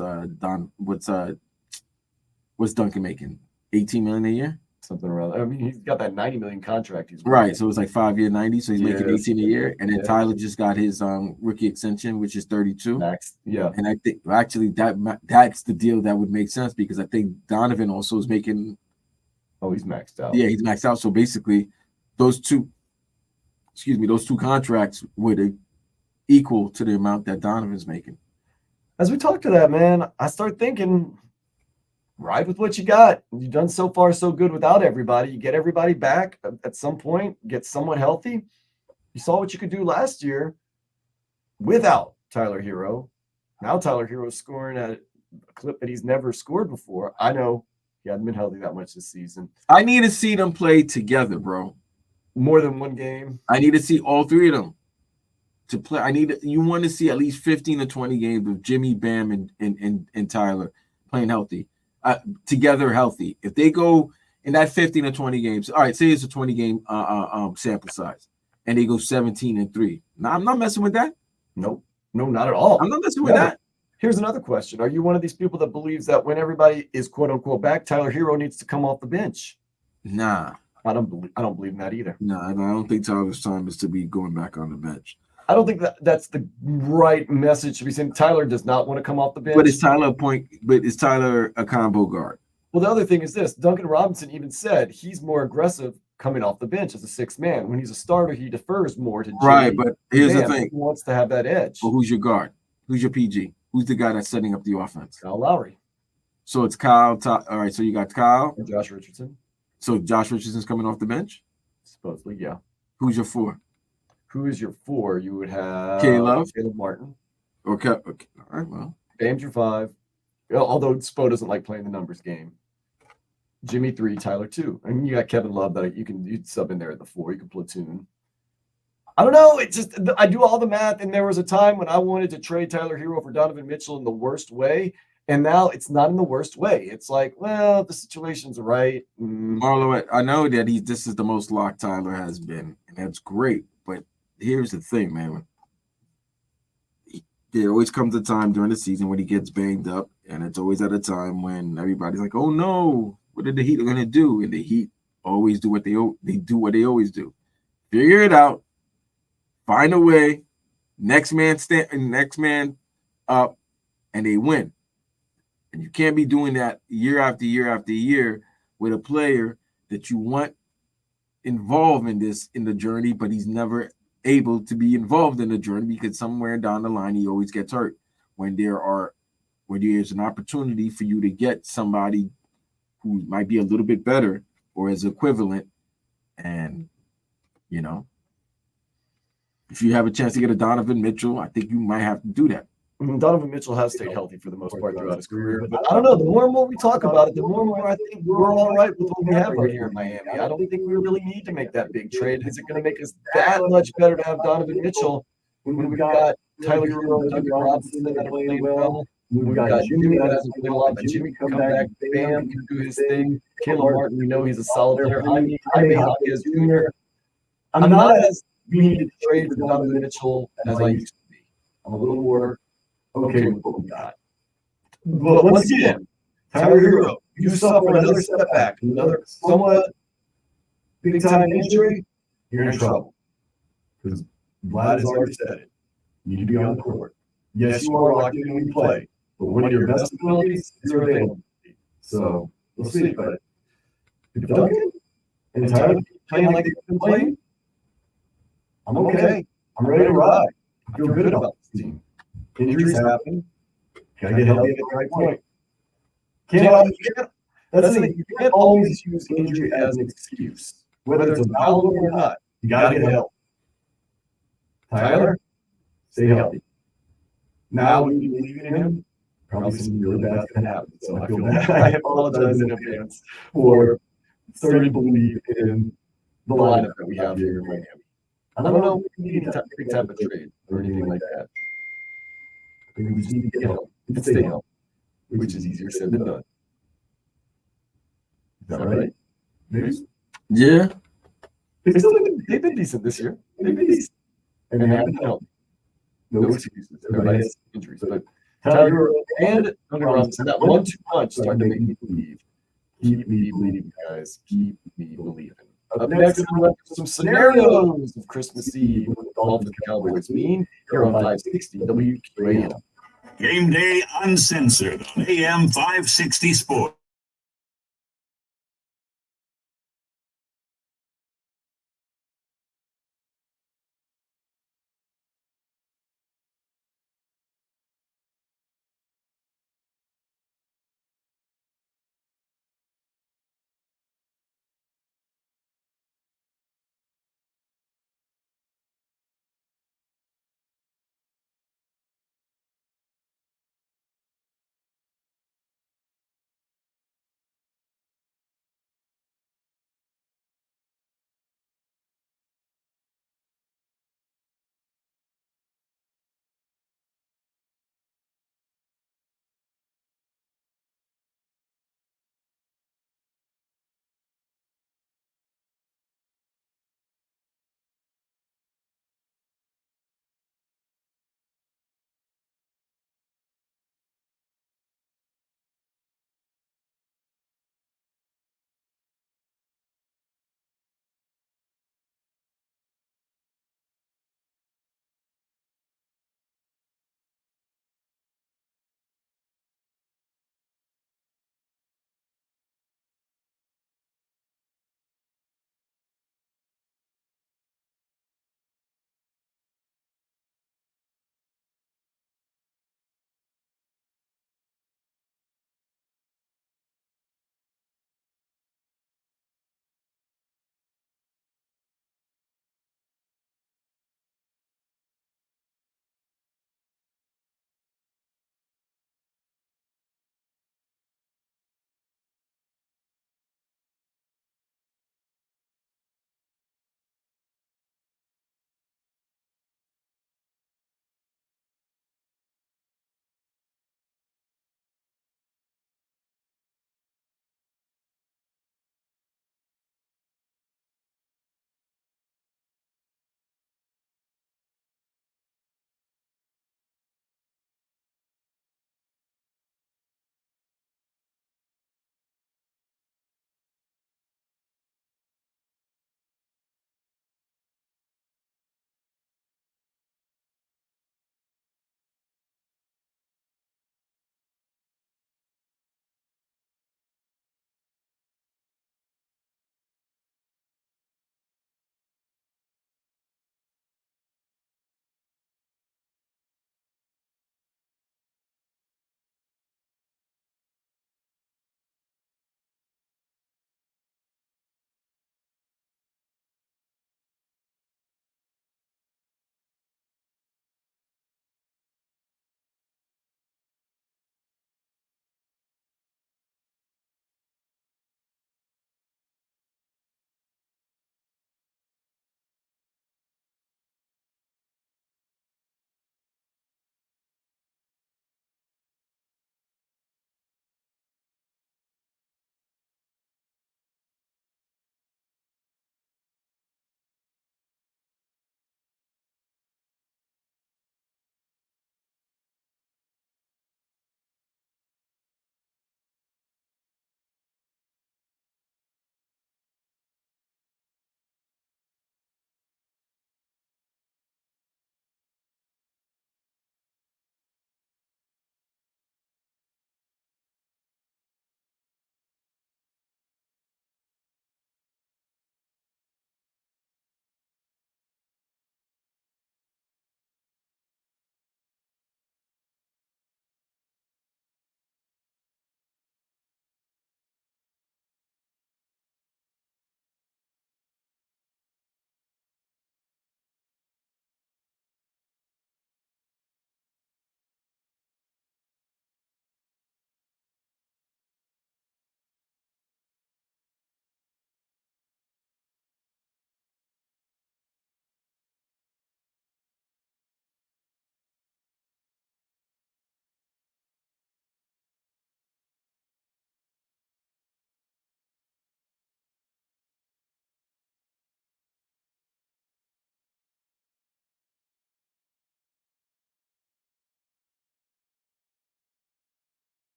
Duncan making? $18 million a year? Something around. I mean, he's got that $90 million contract. He's Right. So it's like 5-year 90. So he's making Yes. 18 a year. And then Yeah. Tyler just got his rookie extension, which is 32. max. Yeah. And I think actually that's the deal that would make sense because I think Donovan also is making. Oh, he's maxed out. Yeah, he's maxed out. So basically, those two contracts would equal to the amount that Donovan's making. As we talk to that, man, I start thinking, ride with what you got. You've done so far so good without everybody. You get everybody back at some point, get somewhat healthy. You saw what you could do last year without Tyler Herro. Now Tyler Herro's scoring at a clip that he's never scored before. I know he hasn't been healthy that much this season. I need to see them play together, bro. More than one game. I need to see all three of them to play. You want to see at least 15 to 20 games of Jimmy, Bam, and Tyler playing healthy. Together healthy. If they go in that 15 to 20 games, all right, say it's a 20 game sample size, and they go 17-3. Now I'm not messing with that. Nope. No, not at all. I'm not messing with that. Here's another question. Are you one of these people that believes that when everybody is quote unquote back, Tyler Herro needs to come off the bench? Nah. I don't believe in that either. No, I don't think Tyler's time is to be going back on the bench. I don't think that's the right message to be saying. Tyler does not want to come off the bench. But is Tyler a combo guard? Well, the other thing is this. Duncan Robinson even said he's more aggressive coming off the bench as a sixth man. When he's a starter, he defers more to Jimmy. Right, but here's the Bam. thing. He wants to have that edge. Well, who's your guard? Who's your PG? Who's the guy that's setting up the offense? Kyle Lowry. So it's Kyle. All right, so you got Kyle. And Josh Richardson. So Josh Richardson's coming off the bench? Supposedly, yeah. Who's your 4? Who is your 4? You would have Caleb Martin. Okay. All right, well. Bam's your 5. Although Spo doesn't like playing the numbers game. Jimmy 3, Tyler 2. And you got Kevin Love that you'd sub in there at the 4. You can platoon. I don't know. It just I do all the math, and there was a time when I wanted to trade Tyler Herro for Donovan Mitchell in the worst way, and now it's not in the worst way. It's like, well, the situation's right. Marlo, I know that this is the most locked Tyler has been, and that's great. But here's the thing, man. There always comes a time during the season when he gets banged up, and it's always at a time when everybody's like, "Oh no, what are the Heat going to do?" And the Heat always do what they always do. Figure it out. Find a way. Next man up, and they win. And you can't be doing that year after year after year with a player that you want involved in the journey, but he's never able to be involved in the journey because somewhere down the line he always gets hurt. When there's an opportunity for you to get somebody who might be a little bit better or is equivalent, and if you have a chance to get a Donovan Mitchell, I think you might have to do that. Donovan Mitchell has stayed healthy for the most part throughout his career. But I don't know. The more and more we talk about it, the more and more I think we're all right with what we have right here in Miami. I don't think we really need to make that big trade. Is it going to make us that much better to have Donovan Mitchell when we got Tyler Herro, Duncan Robinson that are playing well? We've got Jimmy that hasn't played a lot, but Jimmy can come back. Bam can do his thing. Caleb Martin, we know he's a solid player. Jaime Jaquez Jr. I'm not as needed to trade for Donovan Mitchell as I used to be. I'm a little more okay with what we got. But once again, Tyler Herro, you suffer another step back, another somewhat big time injury, you're in trouble. Because Vlad has already said it. You need to be on the court. Yes, you are locked in when you play, but one of your best abilities is your availability. So we'll see. But if Duncan and Tyler keep playing like they've been playing, I'm okay. I'm ready to ride. I feel good about this team. Injuries happen. Gotta get healthy at the right point. That's the thing. You can't always use injury as an excuse. Whether it's a valid one or not, you gotta get help. Tyler, stay healthy. Now we believe in him. Probably something really bad's going to happen. So I feel bad. I apologize in advance for starting to believe in the lineup that we have here in Miami. I don't know if we need any big type of trade or anything like that. I think we just need to get help and stay healthy, which is easier said than done. Is that right? Maybe. Yeah. They've been decent this year. They've been decent. And they haven't been healthy. No excuses. Everybody has injuries. But Tyler Herro and Tony Robinson, that 1-2 punch started to make me believe. Keep me believing, guys. Keep me believing. Up next, we'll have some scenarios of Christmas Eve with the Dolphins The Cowboys mean here on 560 WQAM. Game day uncensored on AM 560 Sports.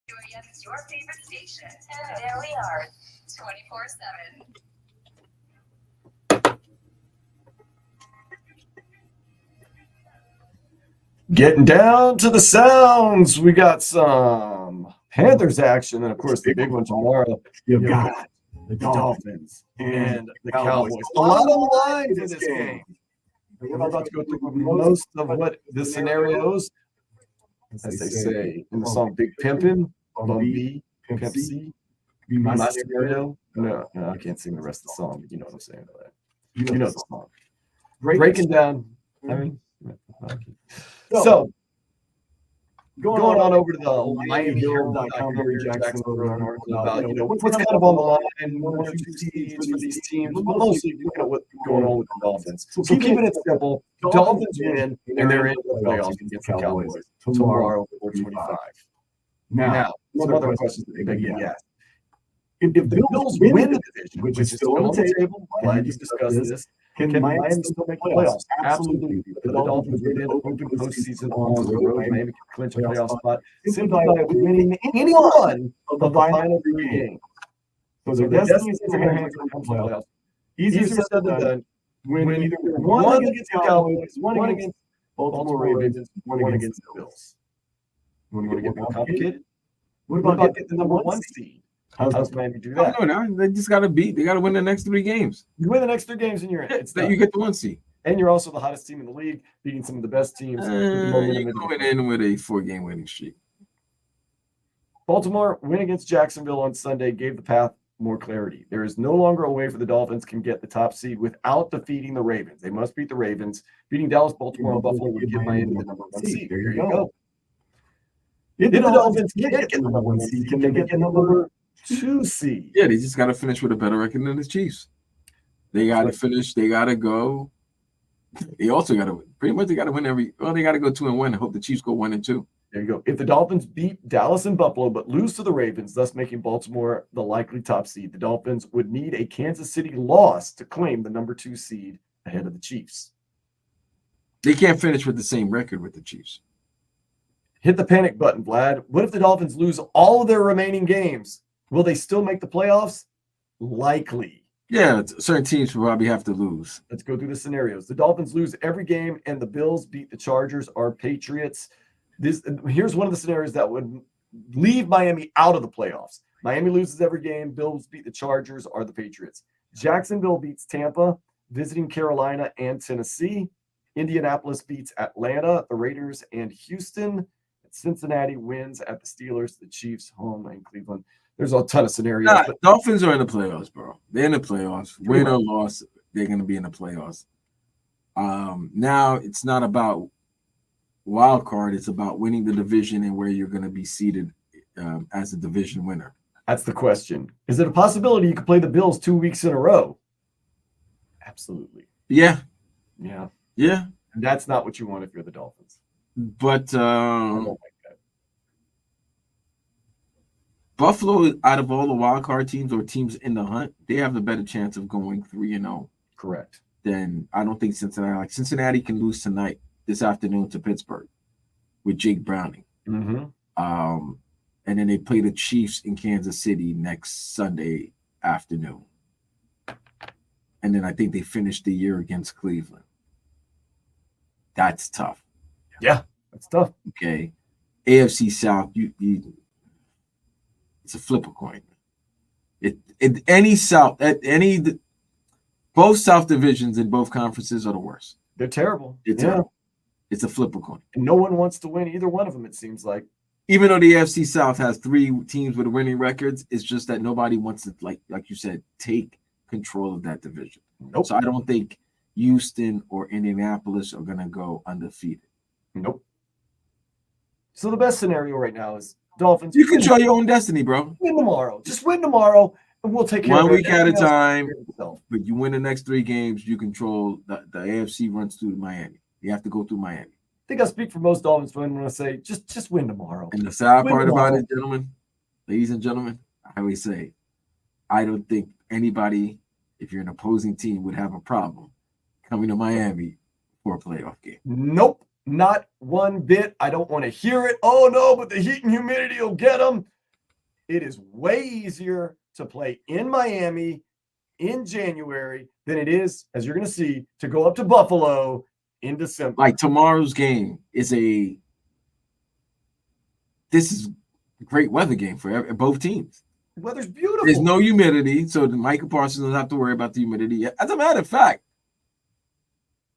QAM's your favorite station. And there we are, 24/7. Getting down to the sounds. We got some Panthers action, and of course the big one tomorrow. You've got The Dolphins and the Cowboys. A lot on the line for this game. We're about to go through most of what the scenarios, as they say in the song Big Pimpin', Bum B, Pimp C, My Scenario. No, I can't sing the rest of the song, but you know what I'm saying. You know the song. Breaking down. I mean, so going on over to the MiamiHerald.com, Barry Jackson wrote an article about what's kind of on the line, one or two seeds for these teams, but mostly looking at what's going on with the Dolphins. So keeping it simple, Dolphins win, and they're in the playoffs against the Cowboys tomorrow, 4:25. Now, some other questions that they get asked. If the Bills win the division, which is still on the table, glad you discussed this, can Miami still make the playoffs? Absolutely. The Dolphins would then open postseason on the road. Miami can clinch a playoff spot simply by winning any one of the final three games. So their destiny is in their hands for the playoffs. Easier said than done. Win either one against the Cowboys, one against Baltimore Ravens, one against the Bills. You want to get more complicated? What about getting the number one seed? How's Miami do that? No, they just got to beat. They got to win the next 3 games. You win the next 3 games and you're in. It's that you get the 1 seed. And you're also the hottest team in the league, beating some of the best teams. You're going in with a 4-game winning streak. Baltimore win against Jacksonville on Sunday gave the path more clarity. There is no longer a way for the Dolphins can get the top seed without defeating the Ravens. They must beat the Ravens. Beating Dallas, Baltimore, and Buffalo would give Miami the number 1 seed. There you go. If the Dolphins can't get the number 1 seed, can they get the number 2 seed? Yeah, they just got to finish with a better record than the Chiefs. They got to finish. They got to go. They also got to win. Pretty much, they got to win every. Well, they got to go 2-1 and hope the Chiefs go 1-2. There you go. If the Dolphins beat Dallas and Buffalo but lose to the Ravens, thus making Baltimore the likely top seed, the Dolphins would need a Kansas City loss to claim the number 2 seed ahead of the Chiefs. They can't finish with the same record with the Chiefs. Hit the panic button, Vlad. What if the Dolphins lose all of their remaining games? Will they still make the playoffs? Likely. Yeah, certain teams will probably have to lose. Let's go through the scenarios. The Dolphins lose every game, and the Bills beat the Chargers or Patriots. Here's one of the scenarios that would leave Miami out of the playoffs. Miami loses every game. Bills beat the Chargers or the Patriots. Jacksonville beats Tampa, visiting Carolina and Tennessee. Indianapolis beats Atlanta, the Raiders, and Houston. Cincinnati wins at the Steelers, the Chiefs, home, and Cleveland. There's a ton of scenarios. Dolphins are in the playoffs, bro. They're in the playoffs. Win or loss, they're going to be in the playoffs. Now, it's not about wild card. It's about winning the division and where you're going to be seated as a division winner. That's the question. Is it a possibility you could play the Bills 2 weeks in a row? Absolutely. Yeah. Yeah. Yeah. And that's not what you want if you're the Dolphins. But Buffalo, out of all the wild card teams or teams in the hunt, they have the better chance of going 3-0. Correct. Then I don't think Cincinnati. Like Cincinnati can lose tonight, this afternoon to Pittsburgh with Jake Browning. Mm-hmm. And then they play the Chiefs in Kansas City next Sunday afternoon. And then I think they finish the year against Cleveland. That's tough. Yeah, that's tough. Okay. AFC South, it's a flip a coin. Both South divisions in both conferences are the worst. They're terrible. It's a flip a coin. And no one wants to win either one of them, it seems like. Even though the AFC South has 3 teams with winning records, it's just that nobody wants to, like you said, take control of that division. Nope. So I don't think Houston or Indianapolis are going to go undefeated. Nope. So the best scenario right now is Dolphins. You control your own destiny, bro. Win tomorrow. Just win tomorrow, and we'll take care of it. 1 week at a time. But you win the next 3 games, you control the AFC runs through Miami. You have to go through Miami. I think I speak for most Dolphins fans when I say just win tomorrow. And the sad part about it, gentlemen, ladies and gentlemen, I always say, I don't think anybody, if you're an opposing team, would have a problem coming to Miami for a playoff game. Nope, not one bit. I don't want to hear it. Oh, no, but the heat and humidity will get them. It is way easier to play in Miami in January than it is, as you're going to see, to go up to Buffalo in December. Like tomorrow's game is this is a great weather game for both teams. The weather's beautiful. There's no humidity, so Michael Parsons doesn't have to worry about the humidity. As a matter of fact,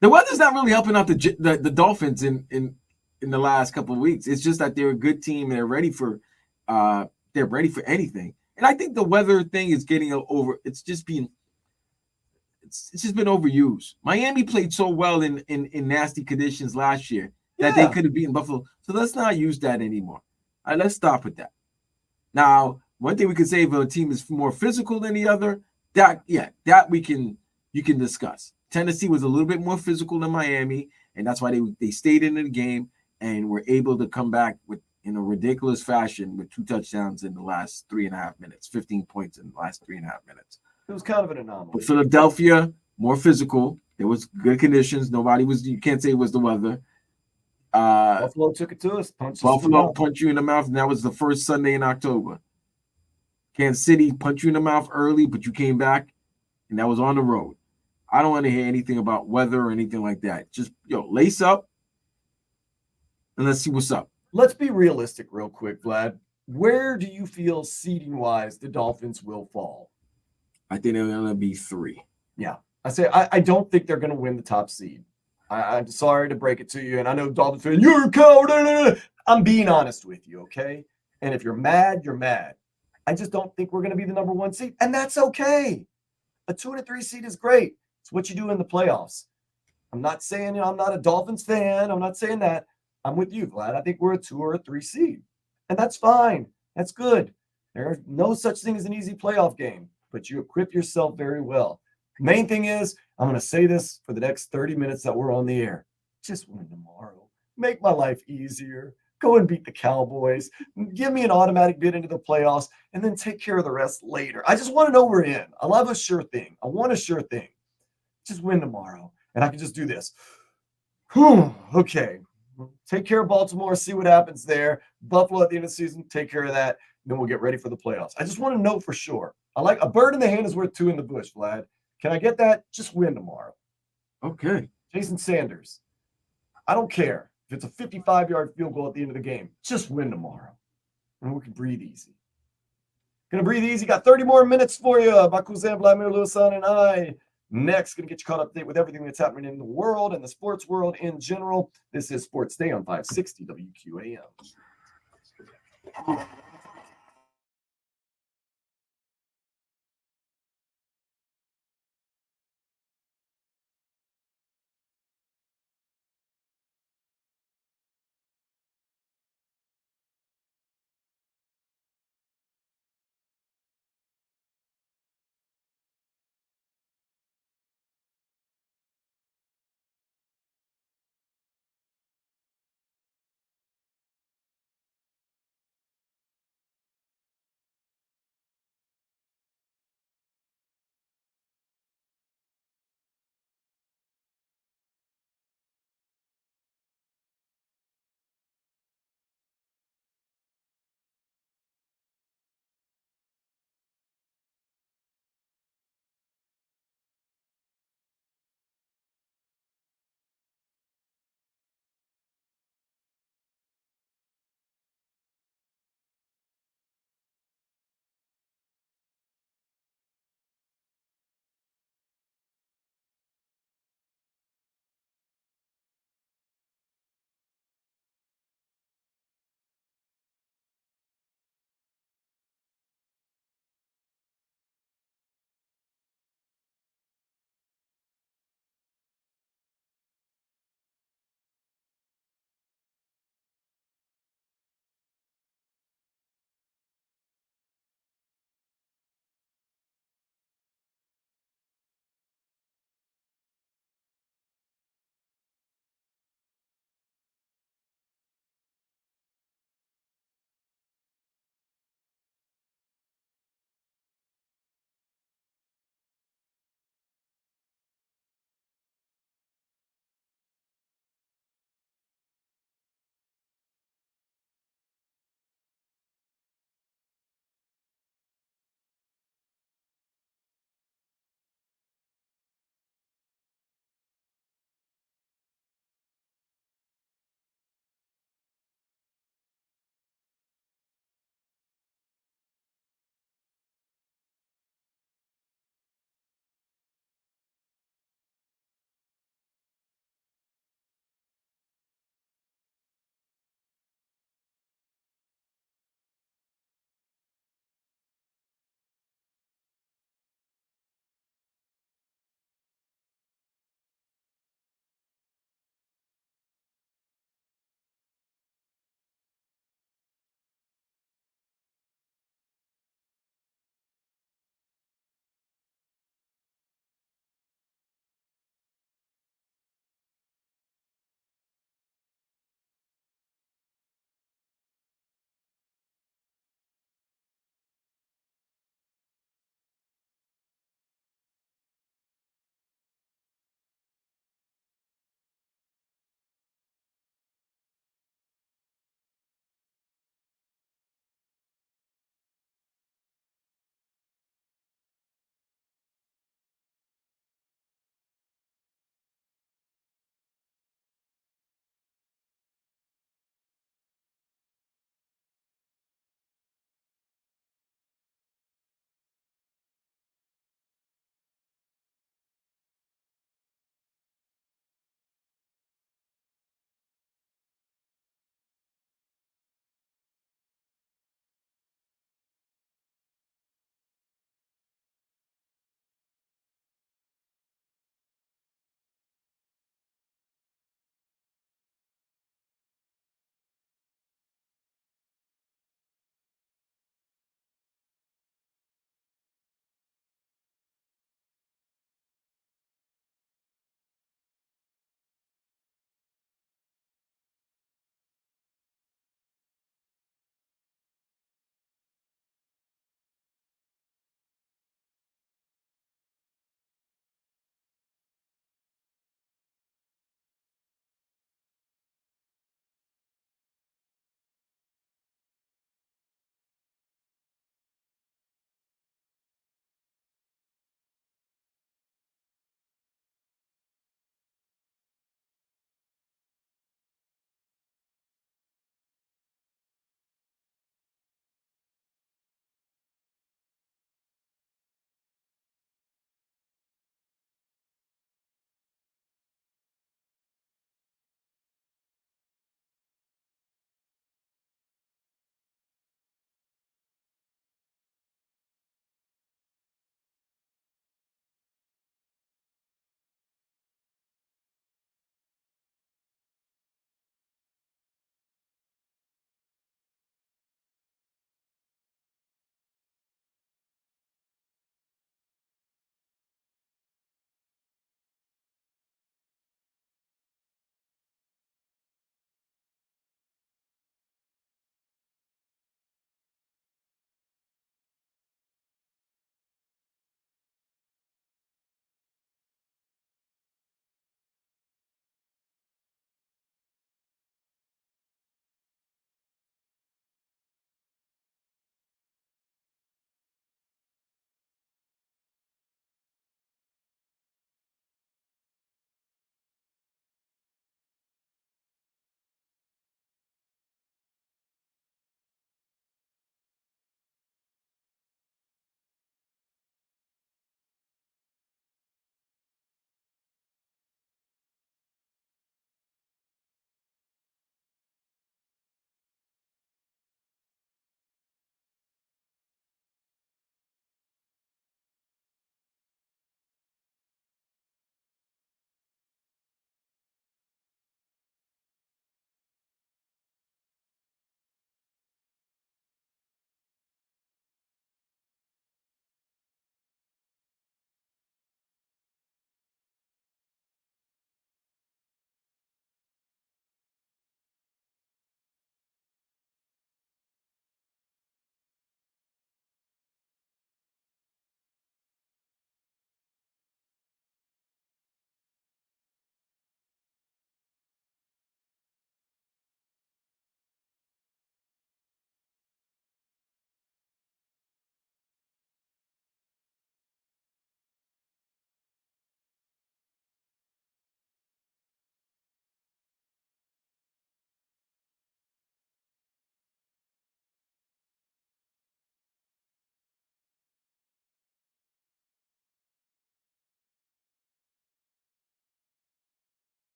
the weather's not really helping out the Dolphins in the last couple of weeks. It's just that they're a good team and they're ready for anything. And I think the weather thing is getting over. It's just been overused. Miami played so well in nasty conditions last year that they could have beaten Buffalo. So let's not use that anymore. All right, let's stop with that. Now, one thing we could say if a team is more physical than the other, that you can discuss. Tennessee was a little bit more physical than Miami, and that's why they stayed in the game and were able to come back in a ridiculous fashion with 2 touchdowns in the last 3.5 minutes, 15 points in the last 3.5 minutes. It was kind of an anomaly. But Philadelphia, more physical. There was good conditions. You can't say it was the weather. Buffalo took it to us. Buffalo punched you in the mouth, and that was the first Sunday in October. Kansas City punched you in the mouth early, but you came back, and that was on the road. I don't want to hear anything about weather or anything like that. Just, lace up, and let's see what's up. Let's be realistic real quick, Vlad. Where do you feel seeding-wise the Dolphins will fall? I think they're going to be 3. Yeah. I don't think they're going to win the top seed. I'm sorry to break it to you, and I know Dolphins fans, you're a coward. I'm being honest with you, okay? And if you're mad, you're mad. I just don't think we're going to be the number 1 seed, and that's okay. A 2 and a 3 seed is great. It's what you do in the playoffs. I'm not saying I'm not a Dolphins fan. I'm not saying that. I'm with you, Vlad. I think we're a 2 or a 3 seed, and that's fine. That's good. There's no such thing as an easy playoff game, but you equip yourself very well. Main thing is, I'm going to say this for the next 30 minutes that we're on the air. Just win tomorrow. Make my life easier. Go and beat the Cowboys. Give me an automatic bid into the playoffs, and then take care of the rest later. I just want to know we're in. I love a sure thing. I want a sure thing. Just win tomorrow, and I can just do this. Okay. Take care of Baltimore. See what happens there. Buffalo at the end of the season. Take care of that. Then we'll get ready for the playoffs. I just want to know for sure. I like a bird in the hand is worth 2 in the bush, Vlad. Can I get that? Just win tomorrow. Okay. Jason Sanders. I don't care if it's a 55-yard field goal at the end of the game. Just win tomorrow. And we can breathe easy. Gonna breathe easy. Got 30 more minutes for you. Bakuzan, Vladimir Lusan, and I. Next, gonna get you caught up to date with everything that's happening in the world and the sports world in general. This is Sports Day on 560 WQAM.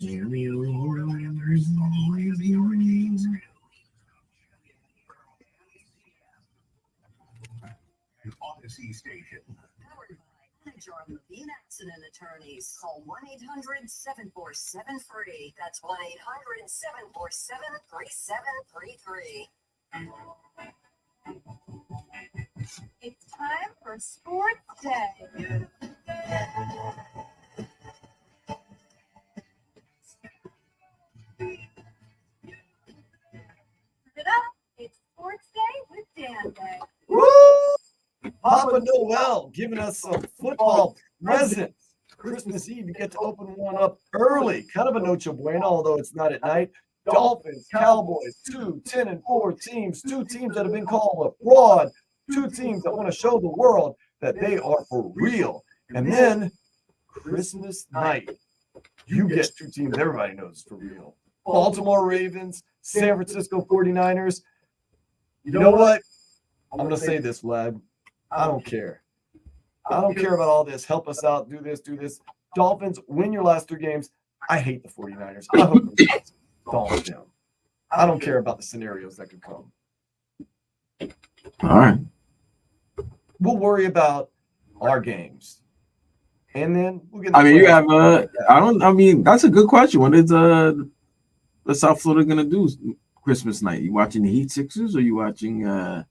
Odyssey Station. Powered by John Levine Accident Attorneys. Call 1-800-747-FREE. That's 1-800-747-3733. It's time for Sports Day. Turn it up. It's Sports Day with Dan Day. Woo! Papa Noel giving us some football presents. Christmas Eve, you get to open one up early. Kind of a Noche Buena, although it's not at night. Dolphins, Cowboys, 2 10-4 teams, 2 teams that have been called a fraud, 2 teams that want to show the world that they are for real. And then Christmas night, you get 2 teams everybody knows is for real. Baltimore Ravens, San Francisco 49ers. You know what? I'm going to say this, Vlad. I don't care. I don't care about all this. Help us out. Do this, do this. Dolphins, win your last 3 games. I hate the 49ers. I hope the Ravens don't them. I don't care about the scenarios that could come. All right. We'll worry about our games. And then we'll get I mean, you have that's a good question. What is the South Florida gonna do Christmas night? You watching the Heat Sixers or you watching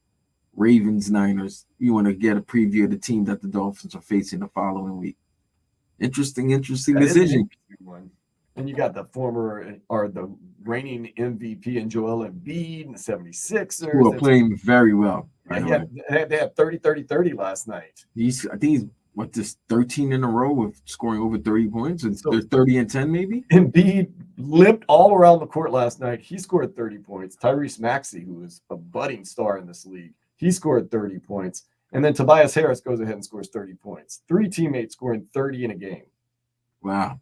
Ravens Niners? You want to get a preview of the team that the Dolphins are facing the following week. Interesting That decision. is an interesting one. And you got the the reigning MVP and Joel Embiid and the 76ers. Who are playing very well. Yeah, they had 30-30-30 last night. I think he's this 13 in a row with scoring over 30 points, and So- they're 30-10 maybe. Embiid limped all around the court last night. He scored 30 points. Tyrese Maxey, who is a budding star in this league, he scored 30 points. And then Tobias Harris goes ahead and scores 30 points. 3 teammates scoring 30 in a game. Wow.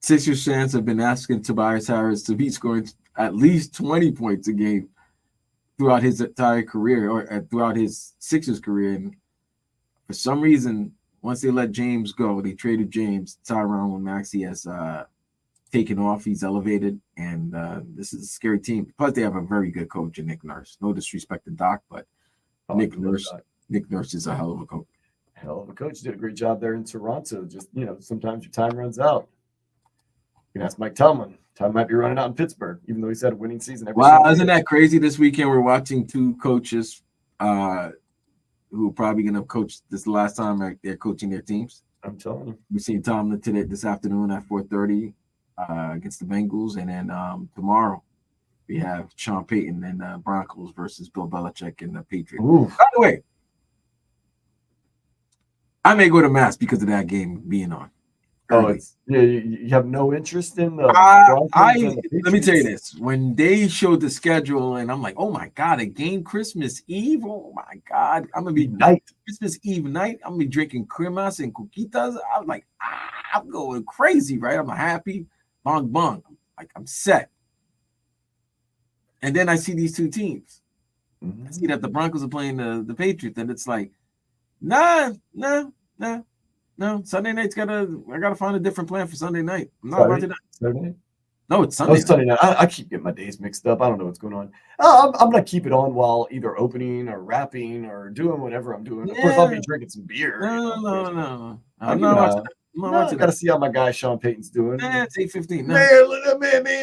Sixers fans have been asking Tobias Harris to be scoring at least 20 points a game throughout his entire career or throughout his Sixers career. And for some reason, once they let James go, they traded James. Tyronn Maxey has taken off. He's elevated, and this is a scary team. Plus, they have a very good coach in Nick Nurse. No disrespect to Doc, but Nick Nurse is a hell of a coach. Hell of a coach. Did a great job there in Toronto. Just, sometimes your time runs out. You can ask Mike Tomlin. Time might be running out in Pittsburgh, even though he's had a winning season. Wow, isn't that crazy? This weekend we're watching 2 coaches who are probably going to coach. This is the last time they're coaching their teams. I'm telling you. We're seeing Tomlin this afternoon at 4:30 against the Bengals, and then tomorrow we have Sean Payton and the Broncos versus Bill Belichick and the Patriots. Ooh. By the way, I may go to Mass because of that game being on. Oh, you have no interest in the let me tell you this. When they showed the schedule and I'm like, oh my God, a game Christmas Eve. Oh my God. I'm gonna be night. Christmas Eve night. I'm gonna be drinking cremas and coquitas. I'm like, I'm going crazy, right? I'm happy. Bong bong. I'm set. And then I see these 2 teams. Mm-hmm. I see that the Broncos are playing the Patriots, and it's like, no. Sunday night's I gotta find a different plan for Sunday night. I'm not about to. Saturday? No, it's Sunday. Oh, Sunday night. I keep getting my days mixed up. I don't know what's going on. I'm gonna keep it on while either opening or wrapping or doing whatever I'm doing. Of course, I'll be drinking some beer. No. I'm not watching. Got to see how my guy Sean Payton's doing. It's 8:15.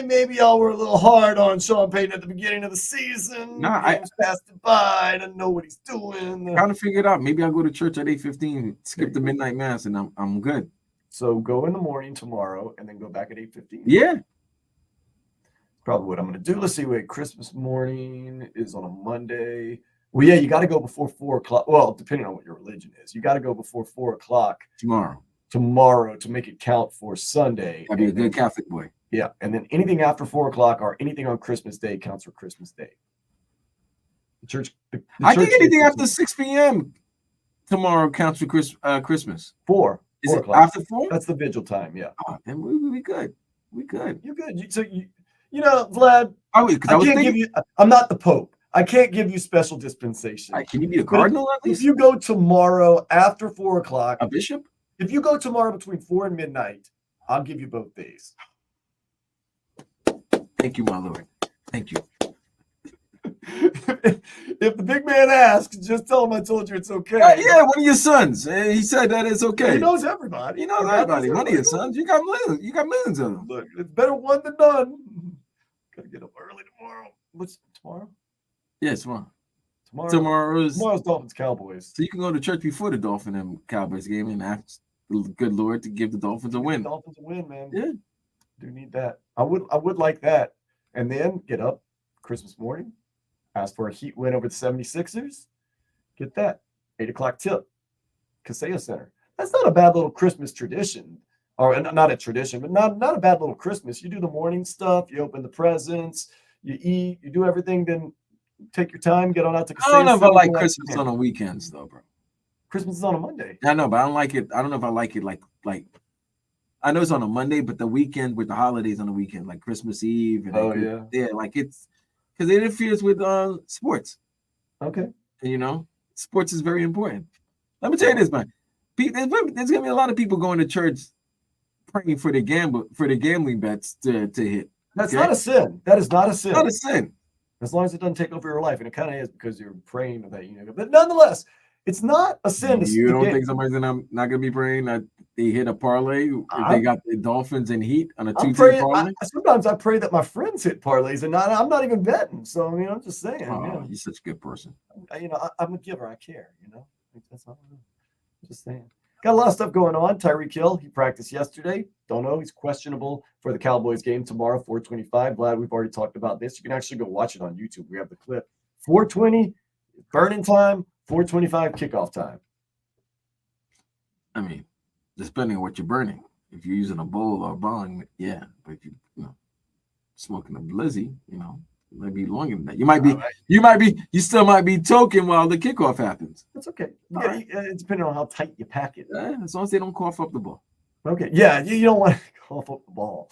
Maybe y'all were a little hard on Sean Payton at the beginning of the season. I passed it by. I didn't know what he's doing. Trying to figure it out. Maybe I'll go to church at 8:15, skip the midnight mass, and I'm good. So go in the morning tomorrow, and then go back at 8:15. Yeah. Probably what I'm going to do. Let's see. Wait, Christmas morning is on a Monday. Well, yeah, you got to go before 4 o'clock. Well, depending on what your religion is, you got to go before 4 o'clock tomorrow to make it count for Sunday. I'd be a good Catholic boy. Yeah, and then anything after 4 o'clock or anything on Christmas Day counts for Christmas Day. The church. I think anything after 6 p.m. tomorrow counts for Christmas. 4. Is 4 it o'clock. after 4? That's the vigil time. Yeah. Oh, then we good. We good. You're good. Vlad. I'm not the Pope. I can't give you special dispensation. Can you be a cardinal at least? If you go tomorrow after 4 o'clock, a bishop. If you go tomorrow between 4 and midnight, I'll give you both days. Thank you, my Lord. Thank you. If the big man asks, just tell him I told you it's okay. Yeah, one of your sons. He said that it's okay. He knows everybody. He knows everybody. One of your sons. You got millions of them. Look, it's better one than none. Gotta get up early tomorrow. What's tomorrow? Yeah, tomorrow. Tomorrow's Dolphins Cowboys. So you can go to church before the Dolphin and Cowboys game and ask the good Lord to give the Dolphins a win. Dolphins a win, man. Yeah. Do need that. I would like that. And then get up Christmas morning, ask for a Heat win over the 76ers. Get that. 8 o'clock tip. Kaseya Center. That's not a bad little Christmas tradition. Or not a tradition, but not a bad little Christmas. You do the morning stuff, you open the presents, you eat, you do everything, then take your time, get on out to Kaseya I don't know if I Center, like go Christmas out. on the weekends though, bro. Christmas is on a Monday. I know, but I don't like it. I don't know if I like it like I know it's on a Monday, but the weekend with the holidays on the weekend, like Christmas Eve. And yeah, like it's because it interferes with sports. Okay. And sports is very important. Let me tell you this, man. There's gonna be a lot of people going to church praying for the gambling bets to hit. That's not a sin. That is not a sin. Not a sin. As long as it doesn't take over your life, and it kind of is because you're praying that But nonetheless, it's not a sin. You don't think somebody's not gonna be praying that they hit a parlay if they got the Dolphins and Heat on a 2-team parlay? Sometimes I pray that my friends hit parlays, and I'm not even betting. So I'm just saying. Oh, you're such a good person. I'm a giver. I care. That's all. Just saying. Got a lot of stuff going on. Tyreek Hill, he practiced yesterday. Don't know. He's questionable for the Cowboys game tomorrow, 4:25. Glad we've already talked about this. You can actually go watch it on YouTube. We have the clip. 4:20, burning time, 4:25 kickoff time. I mean, depending on what you're burning. If you're using a bowl or a bong, yeah. But if you smoking a blizzy, it might be longer than that. You still might be toking while the kickoff happens. That's okay. It's depending on how tight you pack it. As long as they don't cough up the ball. Okay. Yeah, you don't want to cough up the ball.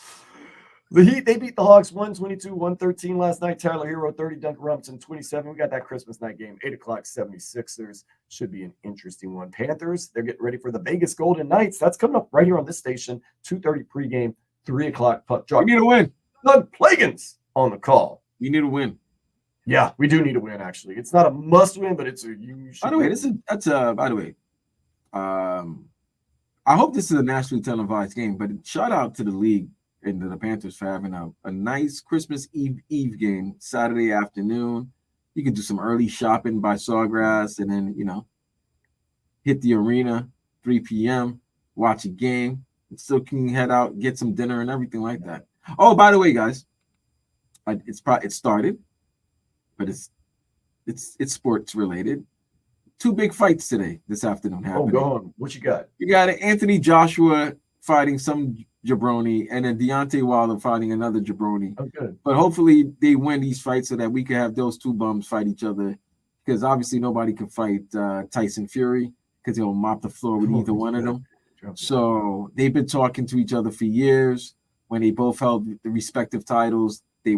The Heat, they beat the Hawks 122-113 last night. Tyler Herro, 30, Duncan Robinson, 27. We got that Christmas night game, 8 o'clock, 76ers. Should be an interesting one. Panthers, they're getting ready for the Vegas Golden Knights. That's coming up right here on this station, 2:30 pregame, 3 o'clock puck drop. We need a win. Doug Plagans on the call. We need a win. Yeah, we do need a win, actually. It's not a must win, but it's a huge By the way, I hope this is a nationally televised game, but shout out to the league and to the Panthers for having a nice Christmas Eve game Saturday afternoon. You can do some early shopping by Sawgrass and then, hit the arena 3 p.m., watch a game, and still can head out, get some dinner and everything like that. Oh, by the way, guys, it started, but it's sports related. 2 big fights this afternoon happening. Oh, go on. What you got? You got Anthony Joshua fighting some jabroni, and then Deontay Wilder fighting another jabroni. Oh, good. But hopefully they win these fights so that we can have those 2 bums fight each other, because obviously nobody can fight Tyson Fury because he'll mop the floor with either one of them. So they've been talking to each other for years. When they both held the respective titles, the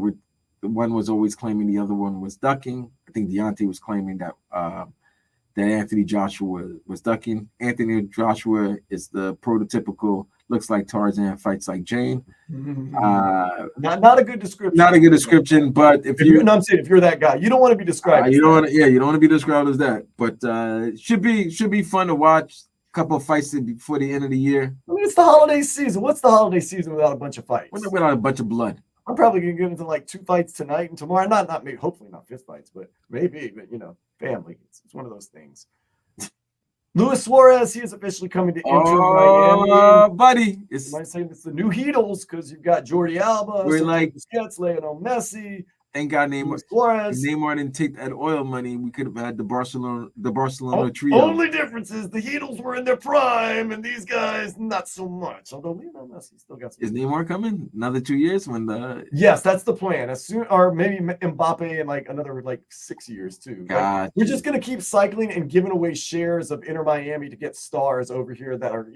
one was always claiming the other one was ducking. I think Deontay was claiming that Anthony Joshua was ducking. Anthony Joshua is the prototypical, looks like Tarzan, fights like Jane. Not a good description. Not a good description, but I'm saying if you're that guy, you don't want to be described. You don't want to be described as that. But should be fun to watch. A couple of fights before the end of the year. I mean, it's the holiday season. What's the holiday season without a bunch of fights? Without a bunch of blood. I'm probably gonna get into like 2 fights tonight and tomorrow. Not maybe, hopefully not fist fights, but maybe. But family. It's one of those things. Luis Suarez, he is officially coming to Inter Miami. Buddy, you might say it's the new Heatles because you've got Jordi Alba, we're like Busquets, Lionel Messi. Thank God Neymar. Suarez. Neymar didn't take that oil money. We could have had the Barcelona trio. Only difference is the Heatles were in their prime, and these guys not so much. Although Lionel Messi still got some. Is Neymar coming another 2 years Yes, that's the plan. As soon, or maybe Mbappe in like another 6 years too. We're just gonna keep cycling and giving away shares of Inter Miami to get stars over here that are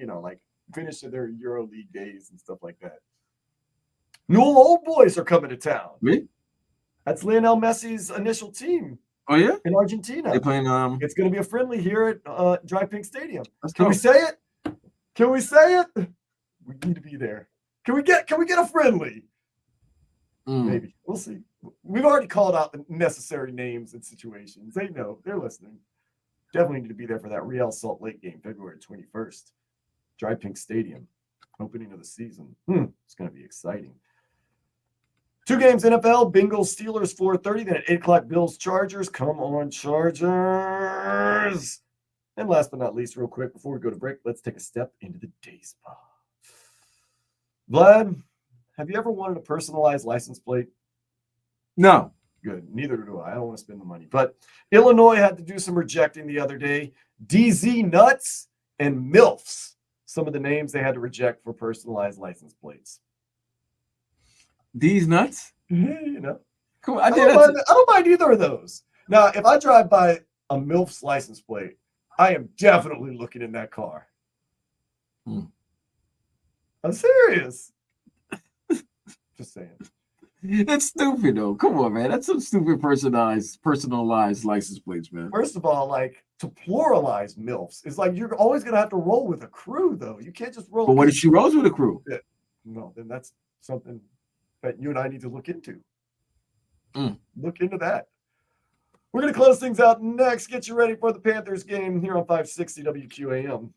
finished their EuroLeague days and stuff like that. Newell Old Boys are coming to town. Me? That's Lionel Messi's initial team. Oh yeah, in Argentina. They're playing. It's going to be a friendly here at Dry Pink Stadium. Can we say it? Can we say it? We need to be there. Can we get a friendly? Maybe. We'll see. We've already called out the necessary names and situations. They know. They're listening. Definitely need to be there for that Real Salt Lake game, February 21st. Dry Pink Stadium, opening of the season. It's going to be exciting. 2 games NFL, Bengals, Steelers, 4:30. Then at 8 o'clock, Bills, Chargers. Come on, Chargers. And last but not least, real quick, before we go to break, let's take a step into the day spa. Vlad, have you ever wanted a personalized license plate? No. Good. Neither do I. I don't want to spend the money. But Illinois had to do some rejecting the other day. DZ Nuts and MILFs. Some of the names they had to reject for personalized license plates. These nuts? You know. Cool. I don't mind either of those. Now, if I drive by a MILF's license plate, I am definitely looking in that car. I'm serious. Just saying. It's stupid though. Come on, man. That's some stupid personalized license plates, man. First of all, like to pluralize MILFs is like you're always gonna have to roll with a crew, though. You can't just roll. But what if she rolls with a crew? No, then that's something that you and I need to look into. Look into that. We're gonna close things out next. Get you ready for the Panthers game here on 560 WQAM.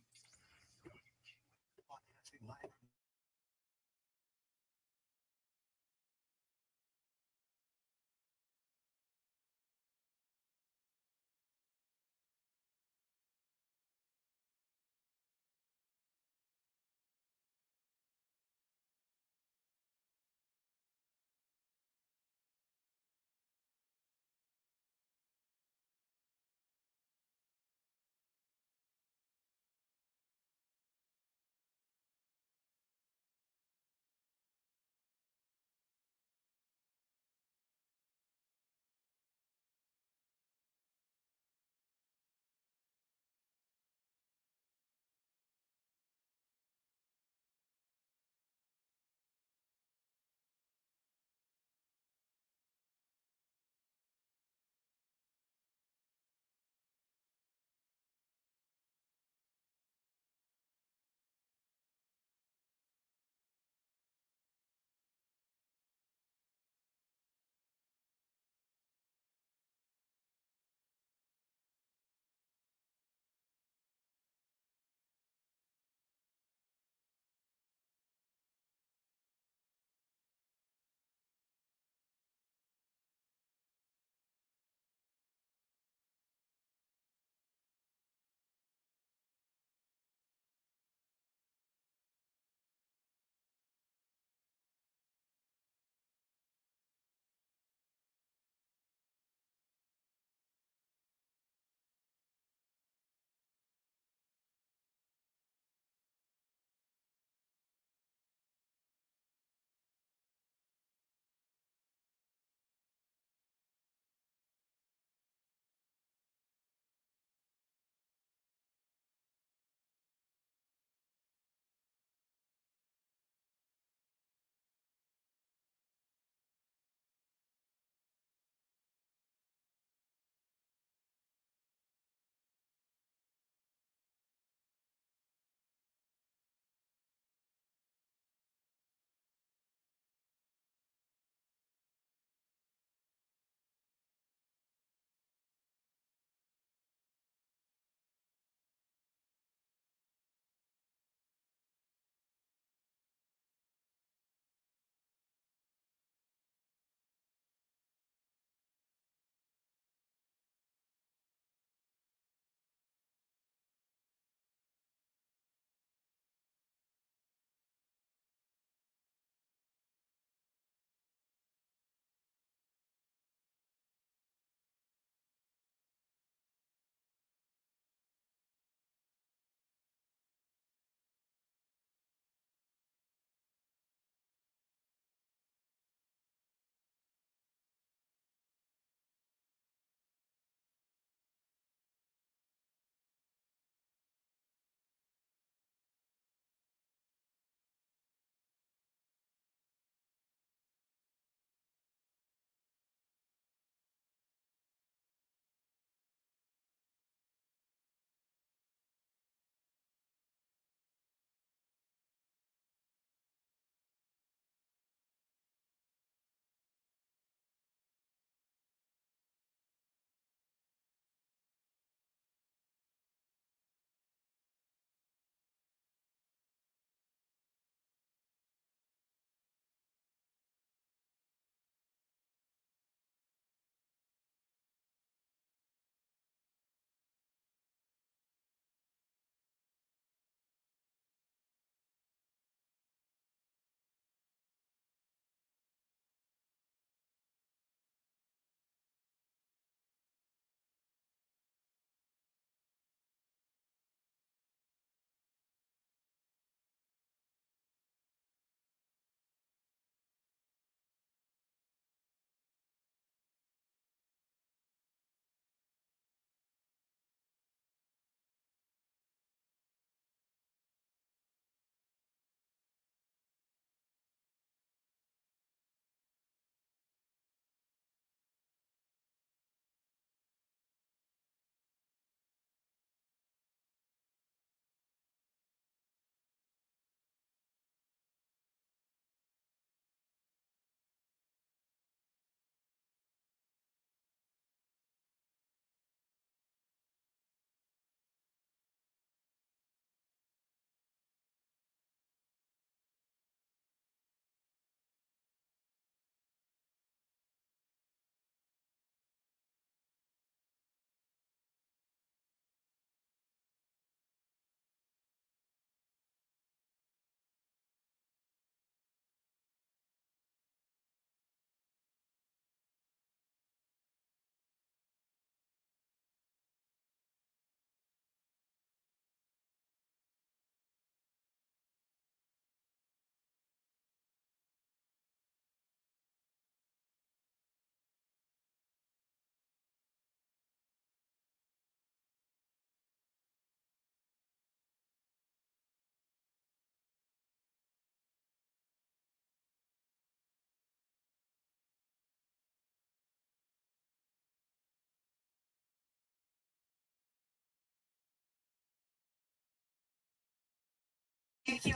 WQAM.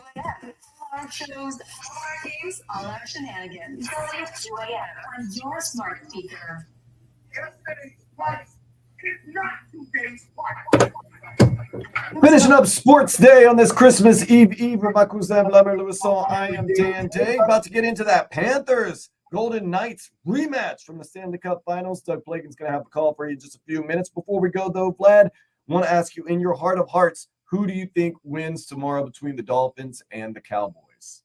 All our shows, all our games, all our shenanigans. WQAM on your smart speaker. Yesterday's price is not today's price. Finishing up Sports Day on this Christmas Eve with my cousin Vladimir Lewisson. I am Dan Day. About to get into that Panthers Golden Knights rematch from the Stanley Cup Finals. Doug Plagan's going to have a call for you in just a few minutes. Before we go, though, Vlad, want to ask you, in your heart of hearts, who do you think wins tomorrow between the Dolphins and the Cowboys?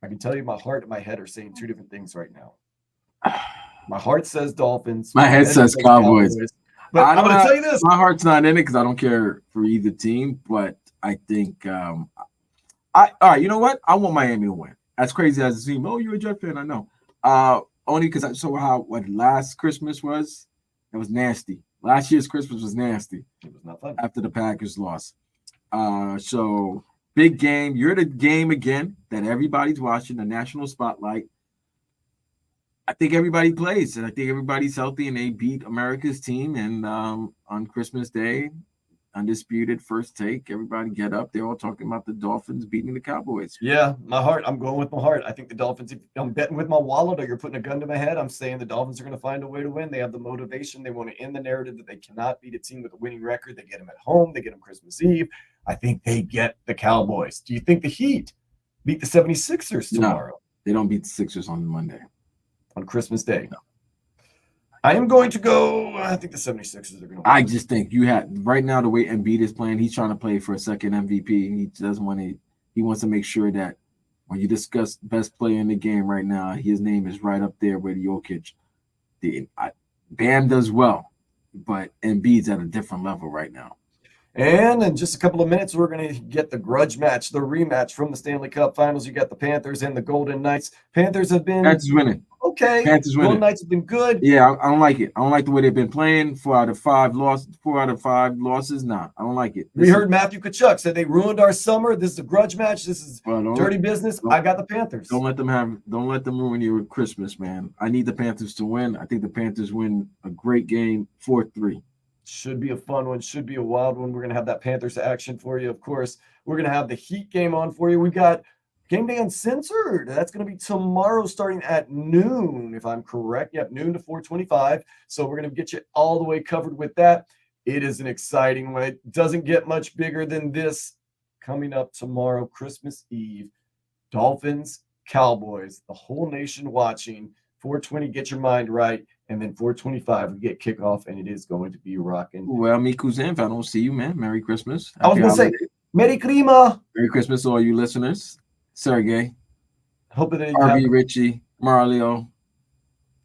I can tell you my heart and my head are saying two different things right now. My heart says Dolphins. My head says Cowboys. But I'm going to tell you this. My heart's not in it because I don't care for either team. But I think, all right, you know what? I want Miami to win. As crazy as it seems. Oh, you're a Jet fan. I know. Only because I saw what last Christmas was. It was nasty. Last year's Christmas was nasty. It was not fun. After the Packers lost. So big game. You're the game again that everybody's watching, the national spotlight. I think everybody plays, and I think everybody's healthy, and they beat America's team. And on Christmas Day, undisputed first take, everybody get up. They're all talking about the Dolphins beating the Cowboys. Yeah, my heart. I'm going with my heart. I think the Dolphins, if I'm betting with my wallet or you're putting a gun to my head, I'm saying the Dolphins are going to find a way to win. They have the motivation. They want to end the narrative that they cannot beat a team with a winning record. They get them at home. They get them Christmas Eve. I think they get the Cowboys. Do you think the Heat beat the 76ers tomorrow? No, they don't beat the Sixers on Monday. On Christmas Day? No. I am going to go. I think the 76ers are going to win. I just think you have right now the way Embiid is playing. He's trying to play for a second MVP. He doesn't want to. He wants to make sure that when you discuss best player in the game right now, his name is right up there with Jokic. Bam does well, but Embiid's at a different level right now. And in just a couple of minutes, we're going to get the grudge match, the rematch from the Stanley Cup Finals. You got the Panthers and the Golden Knights. Panthers have been Panthers winning. Okay. Panthers winning. Golden Knights have been good. Yeah, I don't like it. I don't like the way they've been playing. 4 out of 5 losses. Nah, I don't like it. We heard Matthew Tkuchuk said they ruined our summer. This is a grudge match. This is dirty business. I got the Panthers. Don't let them ruin your Christmas, man. I need the Panthers to win. I think the Panthers win a great game, 4-3. Should be a fun one. Should be a wild one. We're going to have that Panthers action for you, of course. We're going to have the Heat game on for you. We've got Game Day Uncensored. That's going to be tomorrow starting at noon, if I'm correct. Yep, noon to 4:25. So we're going to get you all the way covered with that. It is an exciting one. It doesn't get much bigger than this. Coming up tomorrow, Christmas Eve, Dolphins, Cowboys, the whole nation watching. 4:20, get your mind right. And then 4:25, we get kickoff, and it is going to be rocking. Well, me cousin, if I don't see you, man, Merry Christmas. I was going to say, Merry Krima. Merry Christmas to all you listeners. Sergey. Hope that RB Richie, Mario,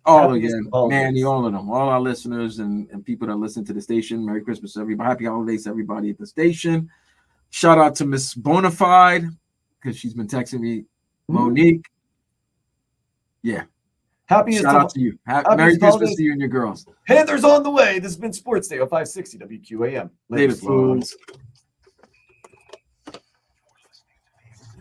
all again, Manny, all of them, all our listeners and people that listen to the station. Merry Christmas, everybody. Happy holidays to everybody at the station. Shout out to Miss Bonafide because she's been texting me. Monique. Yeah. Shout out to you. Merry Christmas to you and your girls. Panthers on the way. This has been Sports Day on 560 WQAM. Later, fools.